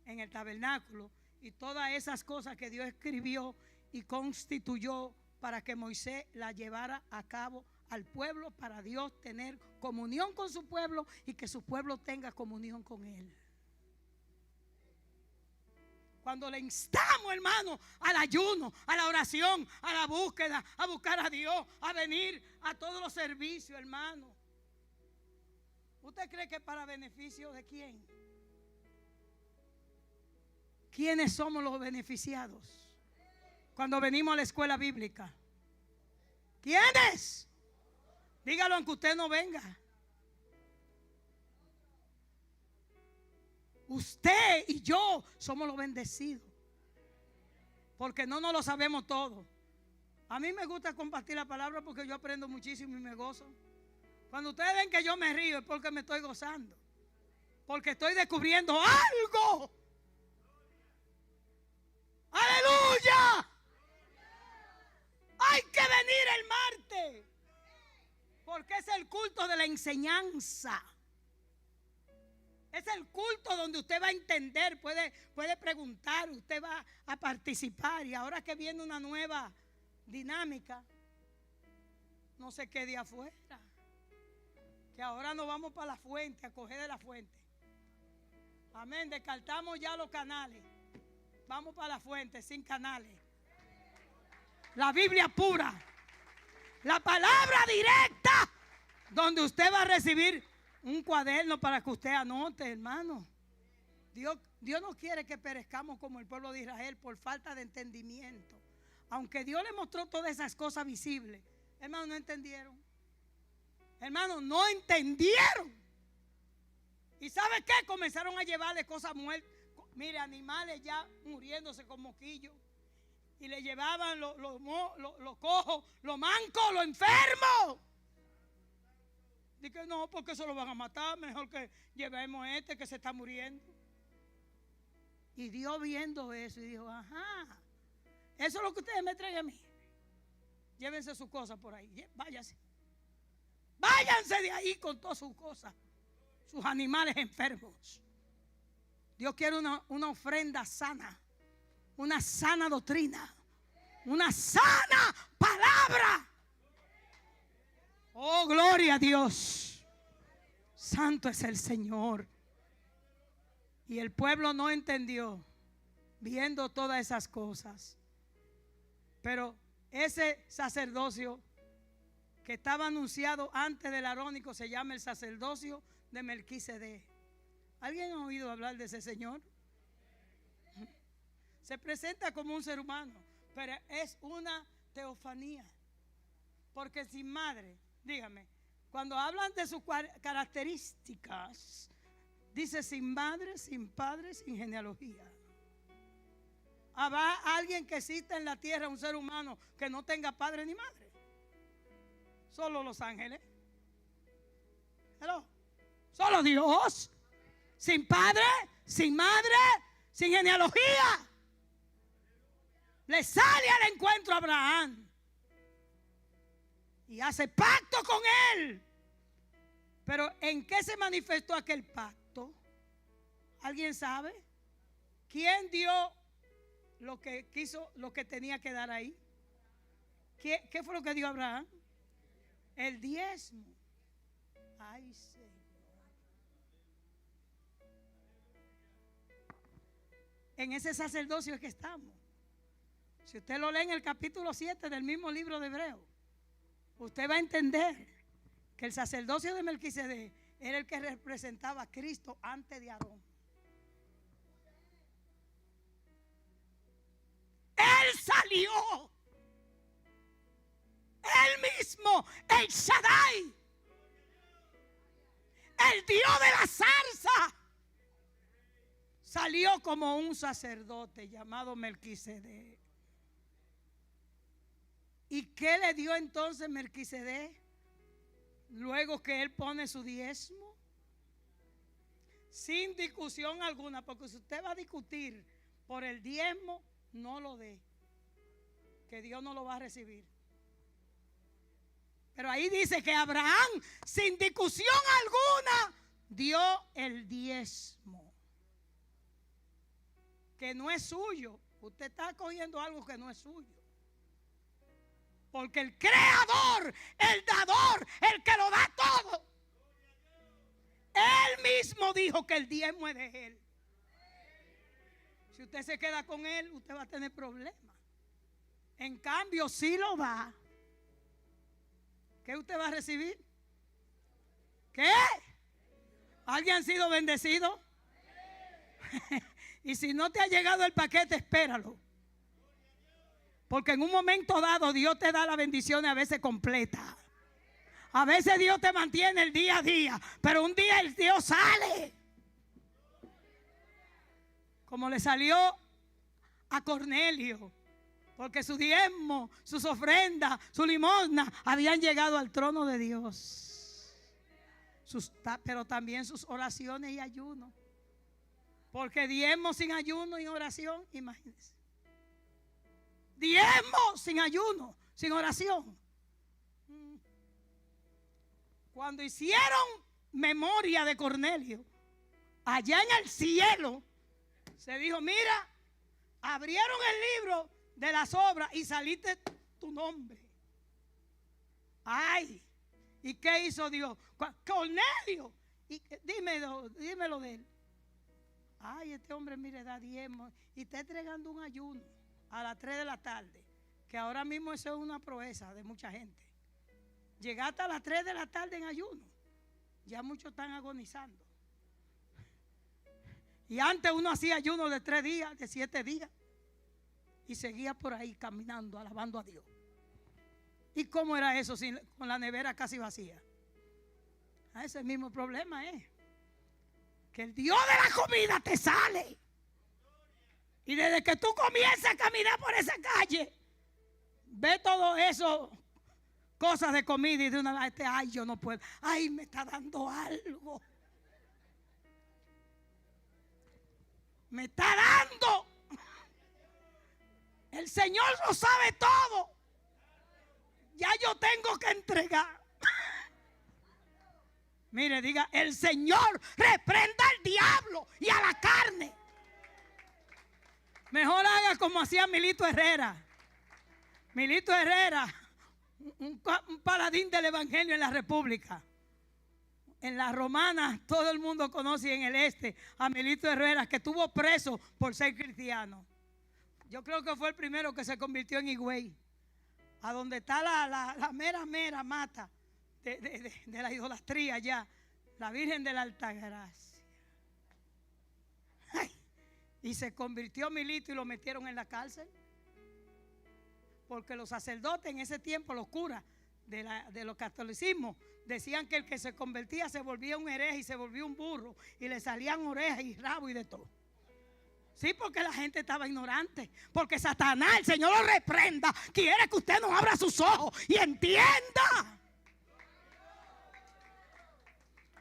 en el tabernáculo y todas esas cosas que Dios escribió y constituyó para que Moisés la llevara a cabo al pueblo, para Dios tener comunión con su pueblo y que su pueblo tenga comunión con él. Cuando le instamos, hermano, al ayuno, a la oración, a la búsqueda, a buscar a Dios, a venir a todos los servicios, hermano. ¿Usted cree que para beneficio de quién? ¿Quiénes somos los beneficiados cuando venimos a la escuela bíblica? ¿Quiénes? Dígalo aunque usted no venga. Usted y yo somos los bendecidos. Porque no nos lo sabemos todo. A mí me gusta compartir la palabra porque yo aprendo muchísimo y me gozo. Cuando ustedes ven que yo me río es porque me estoy gozando. Porque estoy descubriendo algo. ¡Aleluya! Hay que venir el martes. Porque es el culto de la enseñanza. Es el culto donde usted va a entender, puede preguntar, usted va a participar. Y ahora que viene una nueva dinámica, no sé qué día fuera, que ahora nos vamos para la fuente, a coger de la fuente. Amén, descartamos ya los canales. Vamos para la fuente, sin canales. La Biblia pura, la palabra directa, donde usted va a recibir un cuaderno para que usted anote, hermano. Dios no quiere que perezcamos como el pueblo de Israel por falta de entendimiento. Aunque Dios le mostró todas esas cosas visibles, hermano, no entendieron. Hermano, no entendieron. ¿Y sabe qué? Comenzaron a llevarle cosas muertas. Mire, animales ya muriéndose con moquillos. Y le llevaban los cojos, los mancos, los enfermos. Dije, no, porque eso lo van a matar. Mejor que llevemos este que se está muriendo. Y Dios viendo eso y dijo, ajá, eso es lo que ustedes me traen a mí. Llévense sus cosas por ahí, váyanse. Váyanse de ahí con todas sus cosas, sus animales enfermos. Dios quiere una ofrenda sana, una sana doctrina, una sana palabra. Oh, gloria a Dios. Santo es el Señor. Y el pueblo no entendió, viendo todas esas cosas. Pero ese sacerdocio que estaba anunciado antes del arónico se llama el sacerdocio de Melquisedec. ¿Alguien ha oído hablar de ese Señor? Se presenta como un ser humano, pero es una teofanía. Porque sin madre, dígame, cuando hablan de sus características, dice sin madre, sin padre, sin genealogía. ¿Habrá alguien que exista en la tierra, un ser humano, que no tenga padre ni madre? Solo los ángeles. ¿Hello? Solo Dios. Sin padre, sin madre, sin genealogía. Le sale al encuentro a Abraham y hace pacto con él. Pero ¿en qué se manifestó aquel pacto? ¿Alguien sabe? ¿Quién dio lo que quiso, lo que tenía que dar ahí? ¿Qué fue lo que dio Abraham? El diezmo. Ay, Señor. En ese sacerdocio es que estamos. Si usted lo lee en el capítulo 7 del mismo libro de Hebreos, usted va a entender que el sacerdocio de Melquisedec era el que representaba a Cristo antes de Aarón. Él salió, él mismo, el Shaddai, el Dios de la zarza, salió como un sacerdote llamado Melquisedec. ¿Y qué le dio entonces Melquisedec? Luego que él pone su diezmo, sin discusión alguna, porque si usted va a discutir por el diezmo, no lo dé, que Dios no lo va a recibir. Pero ahí dice que Abraham, sin discusión alguna, dio el diezmo, que no es suyo. Usted está cogiendo algo que no es suyo. Porque el creador, el dador, el que lo da todo, él mismo dijo que el diezmo es de él. Si usted se queda con él, usted va a tener problemas. En cambio, si lo da, ¿qué usted va a recibir? ¿Qué? ¿Alguien ha sido bendecido? Y si no te ha llegado el paquete, espéralo. Porque en un momento dado Dios te da la bendición a veces completa. A veces Dios te mantiene el día a día, pero un día el Dios sale. Como le salió a Cornelio, porque su diezmo, sus ofrendas, su limosna habían llegado al trono de Dios. Pero también sus oraciones y ayunos. Porque diezmo sin ayuno y oración, imagínense. Diezmo sin ayuno, sin oración. Cuando hicieron memoria de Cornelio, allá en el cielo, se dijo, mira, abrieron el libro de las obras y saliste tu nombre. Ay, ¿y qué hizo Dios? Cornelio, dímelo de él. Ay, este hombre, mire, da diezmo y está entregando un ayuno a las 3 de la tarde, que ahora mismo eso es una proeza de mucha gente. Llegaste a las 3 de la tarde en ayuno, ya muchos están agonizando. Y antes uno hacía ayuno de 3 días, de 7 días, y seguía por ahí caminando, alabando a Dios. ¿Y cómo era eso con la nevera casi vacía? Ese mismo problema es que el Dios de la comida te sale. Y desde que tú comienzas a caminar por esa calle, ve todo eso, cosas de comida, y de una vez, ay, yo no puedo, ay, me está dando algo. Me está dando. El Señor lo sabe todo. Ya yo tengo que entregar. Mire, diga, el Señor reprenda al diablo y a la carne. Mejor haga como hacía Milito Herrera. Milito Herrera, un paladín del evangelio en la República. En la Romana todo el mundo conoce, y en el este a Milito Herrera, que estuvo preso por ser cristiano. Yo creo que fue el primero que se convirtió en Higüey, a donde está la mera mata de la idolatría allá, la Virgen de la Altagracia. Y se convirtió Milito y lo metieron en la cárcel. Porque los sacerdotes en ese tiempo, los curas de los catolicismos, decían que el que se convertía se volvía un hereje y se volvía un burro. Y le salían orejas y rabo y de todo. Sí, porque la gente estaba ignorante. Porque Satanás, el Señor lo reprenda, quiere que usted no abra sus ojos y entienda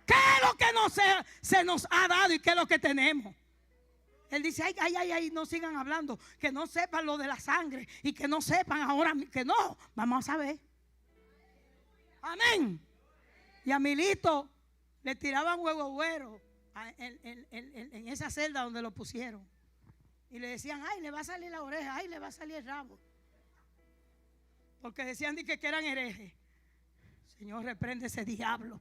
qué es lo que se nos ha dado y qué es lo que tenemos. Él dice, ay, no sigan hablando, que no sepan lo de la sangre y que no sepan ahora, que no, vamos a saber. Amén. Y a Milito le tiraban huevo güero en esa celda donde lo pusieron. Y le decían, ay, le va a salir la oreja, ay, le va a salir el rabo. Porque decían que eran herejes. Señor, reprende ese diablo.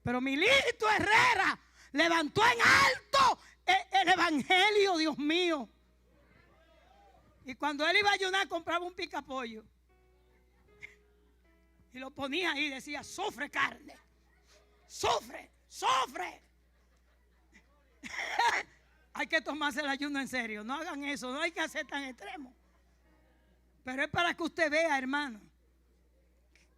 Pero Milito Herrera levantó en alto el evangelio, Dios mío. Y cuando él iba a ayunar, compraba un picapollo y lo ponía ahí y decía, sufre carne, sufre. Hay que tomarse el ayuno en serio. No hagan eso, no hay que hacer tan extremo. Pero es para que usted vea, hermano,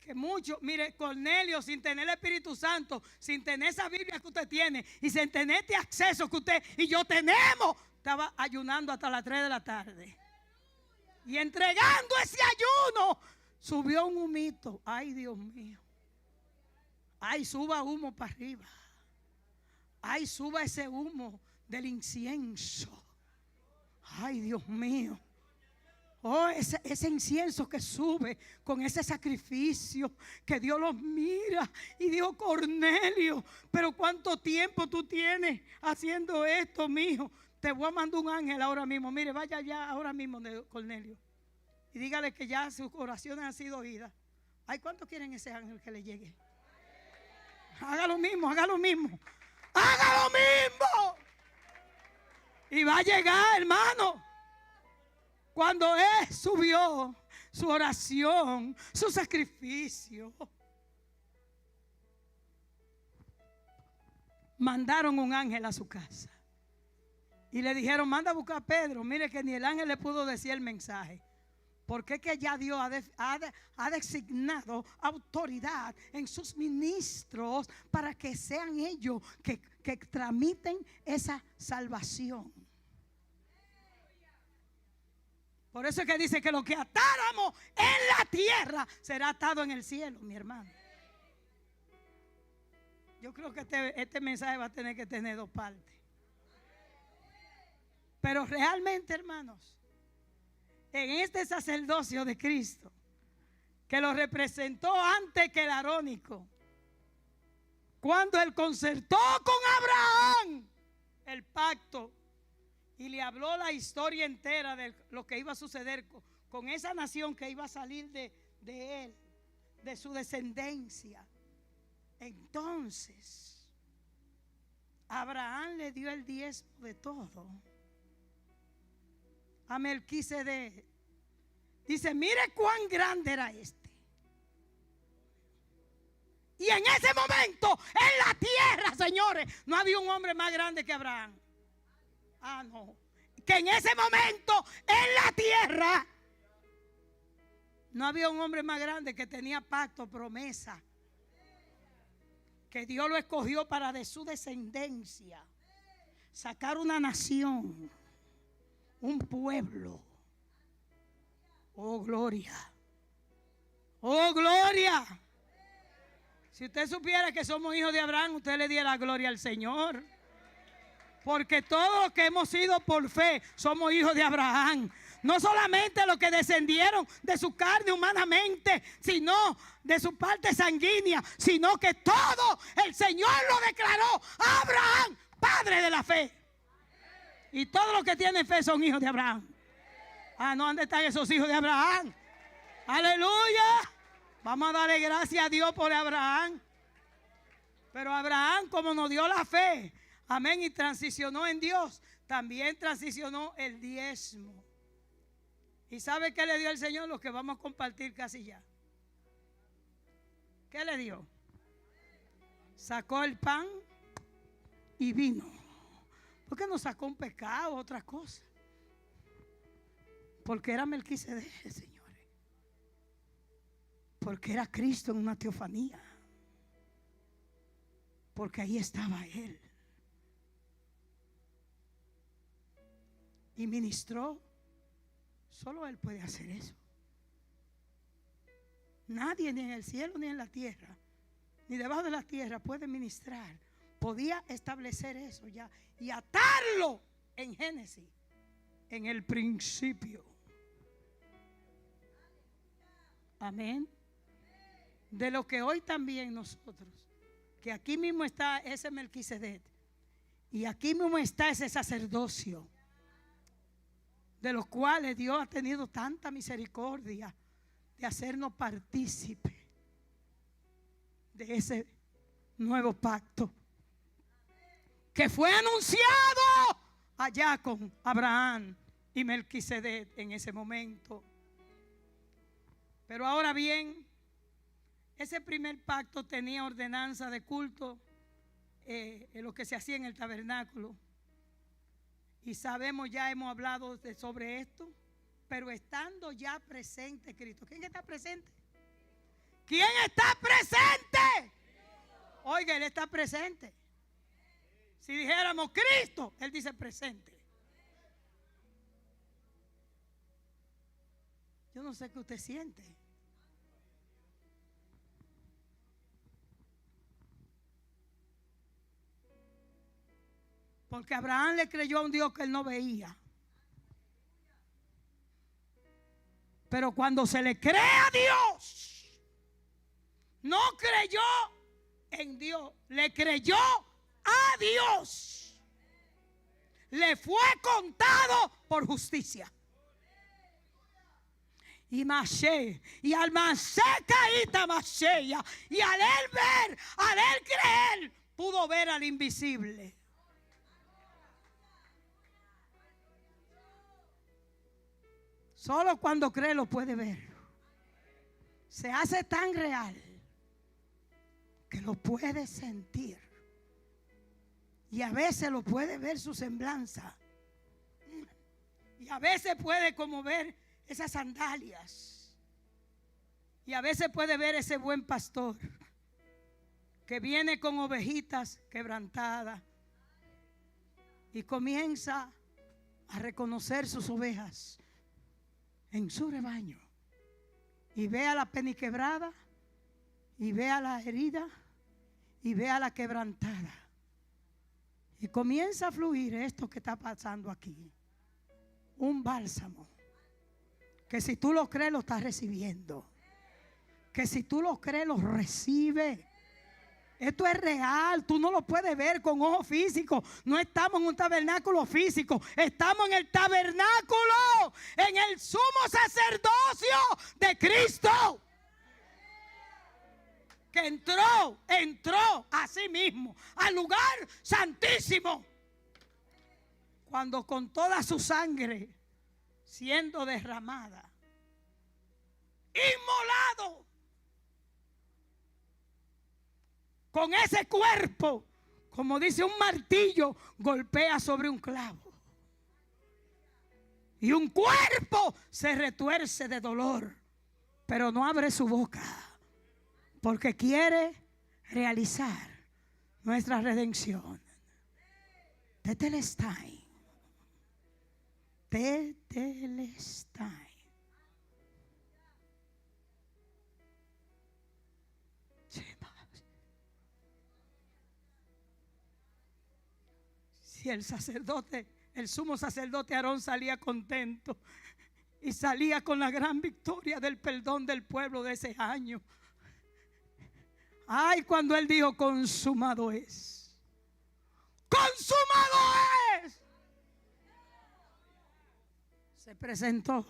que mucho, mire, Cornelio, sin tener el Espíritu Santo, sin tener esa Biblia que usted tiene y sin tener este acceso que usted y yo tenemos, estaba ayunando hasta las 3 de la tarde. Y entregando ese ayuno, subió un humito. Ay, Dios mío. Ay, suba humo para arriba. Ay, suba ese humo del incienso. Ay, Dios mío. Oh, ese incienso que sube con ese sacrificio, que Dios los mira. Y dijo, Cornelio, pero ¿cuánto tiempo tú tienes haciendo esto, mijo? Te voy a mandar un ángel ahora mismo. Mire, vaya ya ahora mismo de Cornelio y dígale que ya sus oraciones han sido oídas. Ay, ¿cuántos quieren ese ángel que le llegue? Haga lo mismo, haga lo mismo. Haga lo mismo. Y va a llegar, hermano. Cuando él subió su oración, su sacrificio, mandaron un ángel a su casa. Y le dijeron, manda a buscar a Pedro. Mire que ni el ángel le pudo decir el mensaje. Porque es que ya Dios ha designado autoridad en sus ministros para que sean ellos que tramiten esa salvación. Por eso es que dice que lo que atáramos en la tierra será atado en el cielo, mi hermano. Yo creo que este mensaje va a tener que tener dos partes. Pero realmente, hermanos, en este sacerdocio de Cristo, que lo representó antes que el arónico, cuando él concertó con Abraham el pacto y le habló la historia entera de lo que iba a suceder con esa nación que iba a salir de él, de su descendencia, entonces Abraham le dio el diezmo de todo a Melquisedec. Dice, mire cuán grande era este. Y en ese momento, en la tierra, señores, no había un hombre más grande que Abraham. Ah, no. Que en ese momento, en la tierra, no había un hombre más grande que tenía pacto, promesa. Que Dios lo escogió para de su descendencia sacar una nación, un pueblo. Oh, gloria. Oh, gloria. Si usted supiera que somos hijos de Abraham, usted le diera la gloria al Señor. Porque todos los que hemos sido por fe somos hijos de Abraham. No solamente los que descendieron de su carne humanamente, sino de su parte sanguínea, sino que todo el Señor lo declaró a Abraham, padre de la fe. Y todos los que tienen fe son hijos de Abraham. Ah, no, ¿dónde están esos hijos de Abraham? Aleluya. Vamos a darle gracias a Dios por Abraham. Pero Abraham, como nos dio la fe, amén, y transicionó en Dios, también transicionó el diezmo. ¿Y sabe qué le dio el Señor? Lo que vamos a compartir casi ya. ¿Qué le dio? Sacó el pan y vino. ¿Por qué no sacó un pecado, otra cosa? Porque era Melquisedec, señores. Porque era Cristo en una teofanía. Porque ahí estaba Él. Y ministró. Solo Él puede hacer eso. Nadie, ni en el cielo ni en la tierra, ni debajo de la tierra, puede ministrar. Podía establecer eso ya y atarlo en Génesis, en el principio. Amén. De lo que hoy también nosotros, que aquí mismo está ese Melquisedec y aquí mismo está ese sacerdocio, de los cuales Dios ha tenido tanta misericordia de hacernos partícipes de ese nuevo pacto que fue anunciado allá con Abraham y Melquisedec en ese momento. Pero ahora bien, ese primer pacto tenía ordenanza de culto, lo que se hacía en el tabernáculo. Y sabemos, ya hemos hablado sobre esto, pero estando ya presente Cristo. ¿Quién está presente? ¿Quién está presente? Oiga, Él está presente. Si dijéramos Cristo, Él dice presente. Yo no sé qué usted siente. Porque Abraham le creyó a un Dios que él no veía. Pero cuando se le cree a Dios, no creyó en Dios, le creyó a Dios. Le fue contado por justicia. Y Masé, y al Masé caíta Masea, y al él ver, al él creer, pudo ver al invisible. Solo cuando cree lo puede ver. Se hace tan real que lo puede sentir. Y a veces lo puede ver su semblanza. Y a veces puede como ver esas sandalias. Y a veces puede ver ese buen pastor que viene con ovejitas quebrantadas y comienza a reconocer sus ovejas en su rebaño, y ve a la peniquebrada, y ve a la herida, y ve a la quebrantada, y comienza a fluir esto que está pasando aquí, un bálsamo que si tú lo crees lo estás recibiendo, que si tú lo crees lo recibes. Esto es real, tú no lo puedes ver con ojos físicos. No estamos en un tabernáculo físico, estamos en el tabernáculo, en el sumo sacerdocio de Cristo, que entró a sí mismo al lugar santísimo, cuando con toda su sangre siendo derramada, inmolado, con ese cuerpo, como dice un martillo, golpea sobre un clavo. Y un cuerpo se retuerce de dolor, pero no abre su boca, porque quiere realizar nuestra redención. Tetelestai. Tetelestai. Si el sacerdote, el sumo sacerdote Aarón salía contento y salía con la gran victoria del perdón del pueblo de ese año. Ay, cuando él dijo consumado es. Consumado es. Se presentó.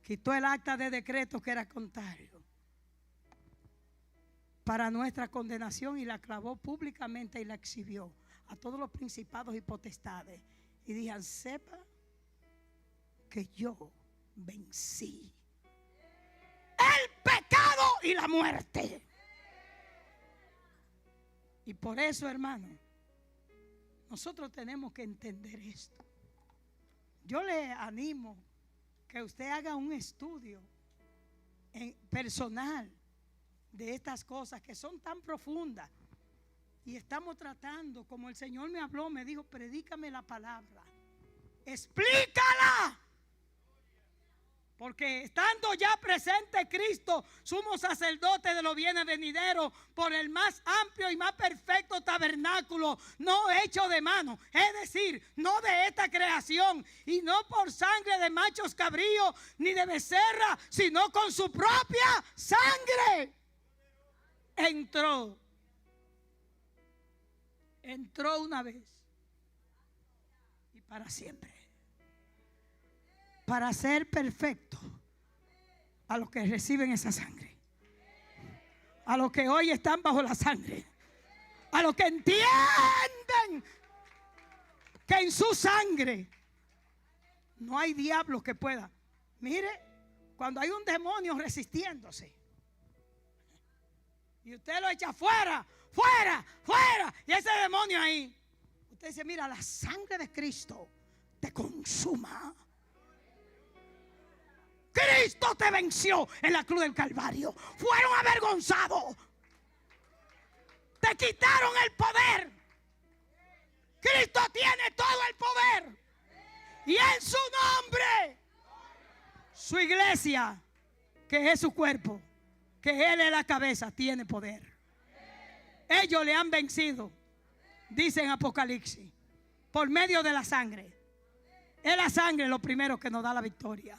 Quitó el acta de decreto que era contrario para nuestra condenación y la clavó públicamente y la exhibió a todos los principados y potestades. Y digan, sepa que yo vencí el pecado y la muerte. Y por eso, hermano, Nosotros tenemos que entender esto. Yo le animo que usted haga un estudio personal de estas cosas que son tan profundas. Y estamos tratando, como el Señor me habló, me dijo, predícame la palabra, explícala. Porque estando ya presente Cristo, sumo sacerdote de los bienes venideros, por el más amplio y más perfecto tabernáculo, no hecho de mano, es decir, no de esta creación, y no por sangre de machos cabríos ni de becerra, sino con su propia sangre, entró una vez y para siempre, para ser perfecto a los que reciben esa sangre, a los que hoy están bajo la sangre, a los que entienden que en su sangre no hay diablo que pueda. Mire, cuando hay un demonio resistiéndose y usted lo echa fuera, fuera, fuera, y ese demonio ahí, usted dice, mira, la sangre de Cristo te consuma. Cristo te venció en la cruz del Calvario. Fueron avergonzados, te quitaron el poder. Cristo tiene todo el poder, y en su nombre, su iglesia, que es su cuerpo, que Él es la cabeza, tiene poder. Ellos le han vencido, dice en Apocalipsis, por medio de la sangre. Es la sangre lo primero que nos da la victoria.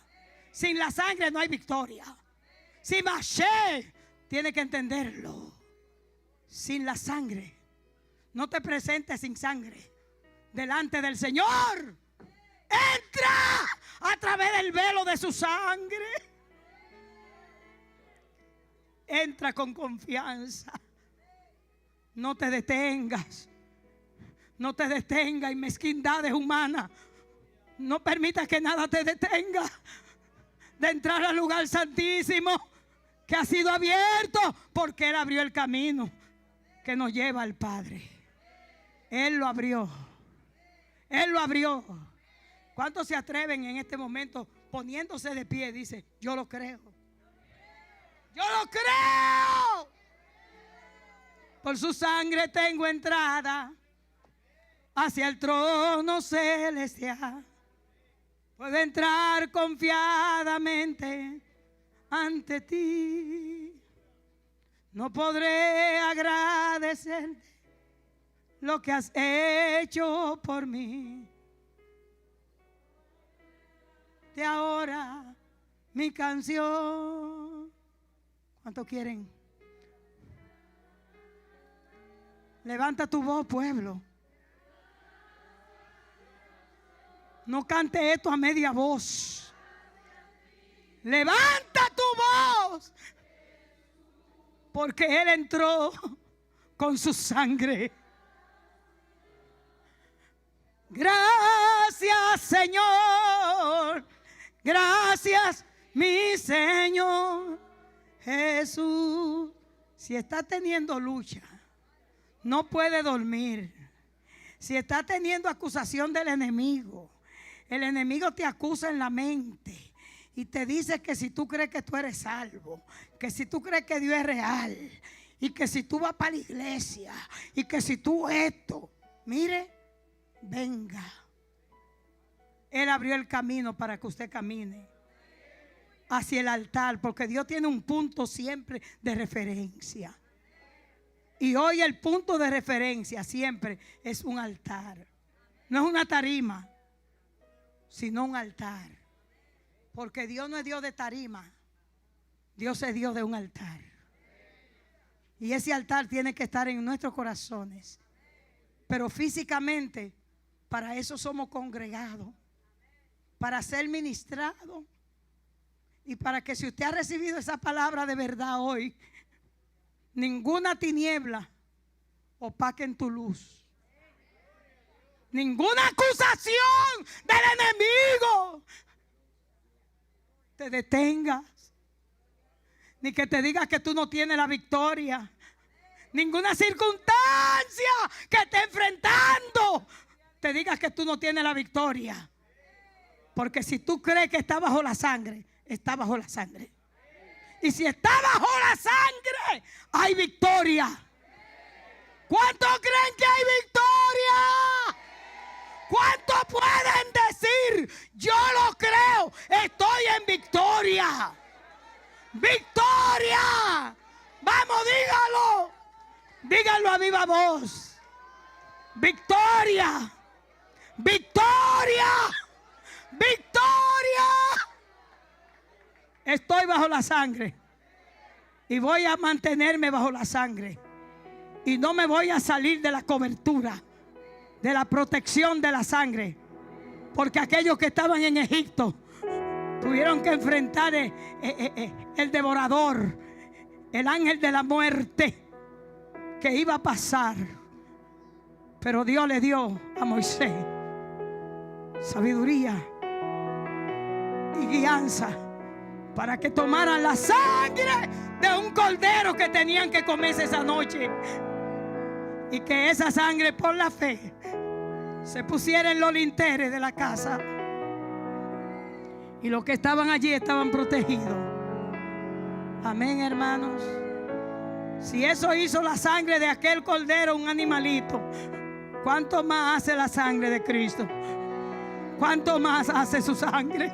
Sin la sangre no hay victoria. Si Mashiach, tiene que entenderlo. Sin la sangre, no te presentes sin sangre delante del Señor. Entra a través del velo de su sangre. Entra con confianza. No te detengas. No te detengas en mezquindades humanas. No permitas que nada te detenga de entrar al lugar santísimo que ha sido abierto, porque Él abrió el camino que nos lleva al Padre. Él lo abrió. Él lo abrió. ¿Cuántos se atreven en este momento, poniéndose de pie? Dice, yo lo creo. Yo lo creo. Por su sangre tengo entrada hacia el trono celestial. Puedo entrar confiadamente ante ti. No podré agradecerte lo que has hecho por mí. De ahora mi canción. ¿Cuánto quieren? Levanta tu voz, pueblo. No cante esto a media voz. Levanta tu voz. Porque Él entró con su sangre. Gracias, Señor. Gracias, mi Señor Jesús. Si está teniendo lucha, no puede dormir. Si está teniendo acusación del enemigo, el enemigo te acusa en la mente y te dice que si tú crees que tú eres salvo, que si tú crees que Dios es real, y que si tú vas para la iglesia, y que si tú esto, mire, venga. Él abrió el camino para que usted camine hacia el altar, porque Dios tiene un punto siempre de referencia. Y hoy el punto de referencia siempre es un altar. No es una tarima, sino un altar. Porque Dios no es Dios de tarima. Dios es Dios de un altar. Y ese altar tiene que estar en nuestros corazones. Pero físicamente, para eso somos congregados. Para ser ministrados. Y para que si usted ha recibido esa palabra de verdad hoy, ninguna tiniebla opaque en tu luz. Ninguna acusación del enemigo te detengas. Ni que te digas que tú no tienes la victoria. Ninguna circunstancia que esté enfrentando te diga que tú no tienes la victoria. Porque si tú crees que está bajo la sangre, está bajo la sangre. Y si está bajo la sangre, hay victoria. ¿Cuántos creen que hay victoria? ¿Cuántos pueden decir, yo lo creo, estoy en victoria? ¡Victoria! Vamos, dígalo. Dígalo a viva voz. ¡Victoria! ¡Victoria! ¡Victoria! Estoy bajo la sangre. Y voy a mantenerme bajo la sangre. Y no me voy a salir de la cobertura, de la protección de la sangre. Porque aquellos que estaban en Egipto tuvieron que enfrentar el devorador, el ángel de la muerte que iba a pasar. Pero Dios le dio a Moisés sabiduría y guianza para que tomaran la sangre de un cordero que tenían que comerse esa noche. Y que esa sangre, por la fe, se pusiera en los linteres de la casa. Y los que estaban allí estaban protegidos. Amén, hermanos. Si eso hizo la sangre de aquel cordero, un animalito, ¿cuánto más hace la sangre de Cristo? ¿Cuánto más hace su sangre?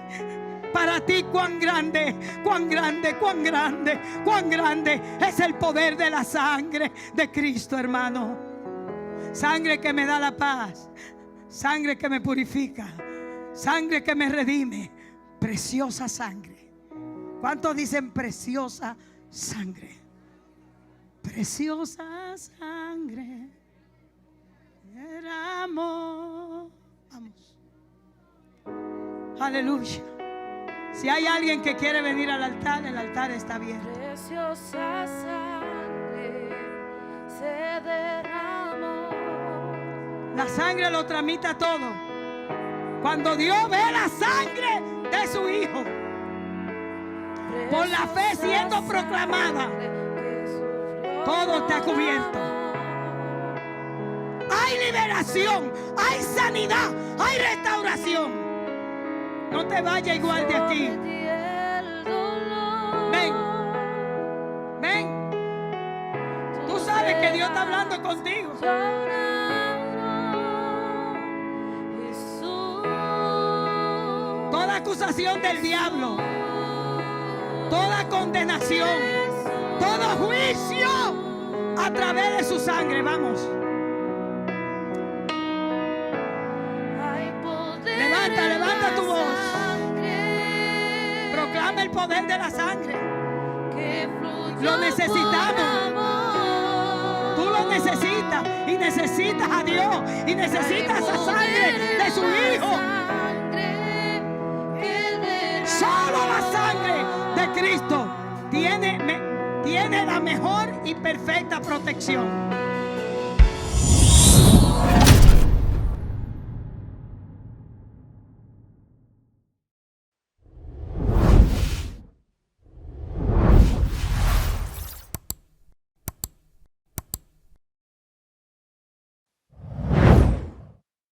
Para ti, cuán grande, cuán grande, cuán grande, cuán grande es el poder de la sangre de Cristo, hermano. Sangre que me da la paz, sangre que me purifica, sangre que me redime. Preciosa sangre. ¿Cuántos dicen preciosa sangre? Preciosa sangre. Éramos. Vamos. Aleluya. Si hay alguien que quiere venir al altar, el altar está abierto. Preciosa sangre se derramó. La sangre lo tramita todo. Cuando Dios ve la sangre de su Hijo, por la fe siendo proclamada, todo está cubierto. Hay liberación, hay sanidad, hay restauración. No te vayas igual de aquí. Ven, ven. Tú sabes que Dios está hablando contigo. Toda acusación del diablo, toda condenación, todo juicio a través de su sangre. Vamos. Levanta, levanta tu voz. Proclama el poder de la sangre. Lo necesitamos. Tú lo necesitas. Y necesitas a Dios. Y necesitas esa sangre de su Hijo. Solo la sangre de Cristo tiene la mejor y perfecta protección.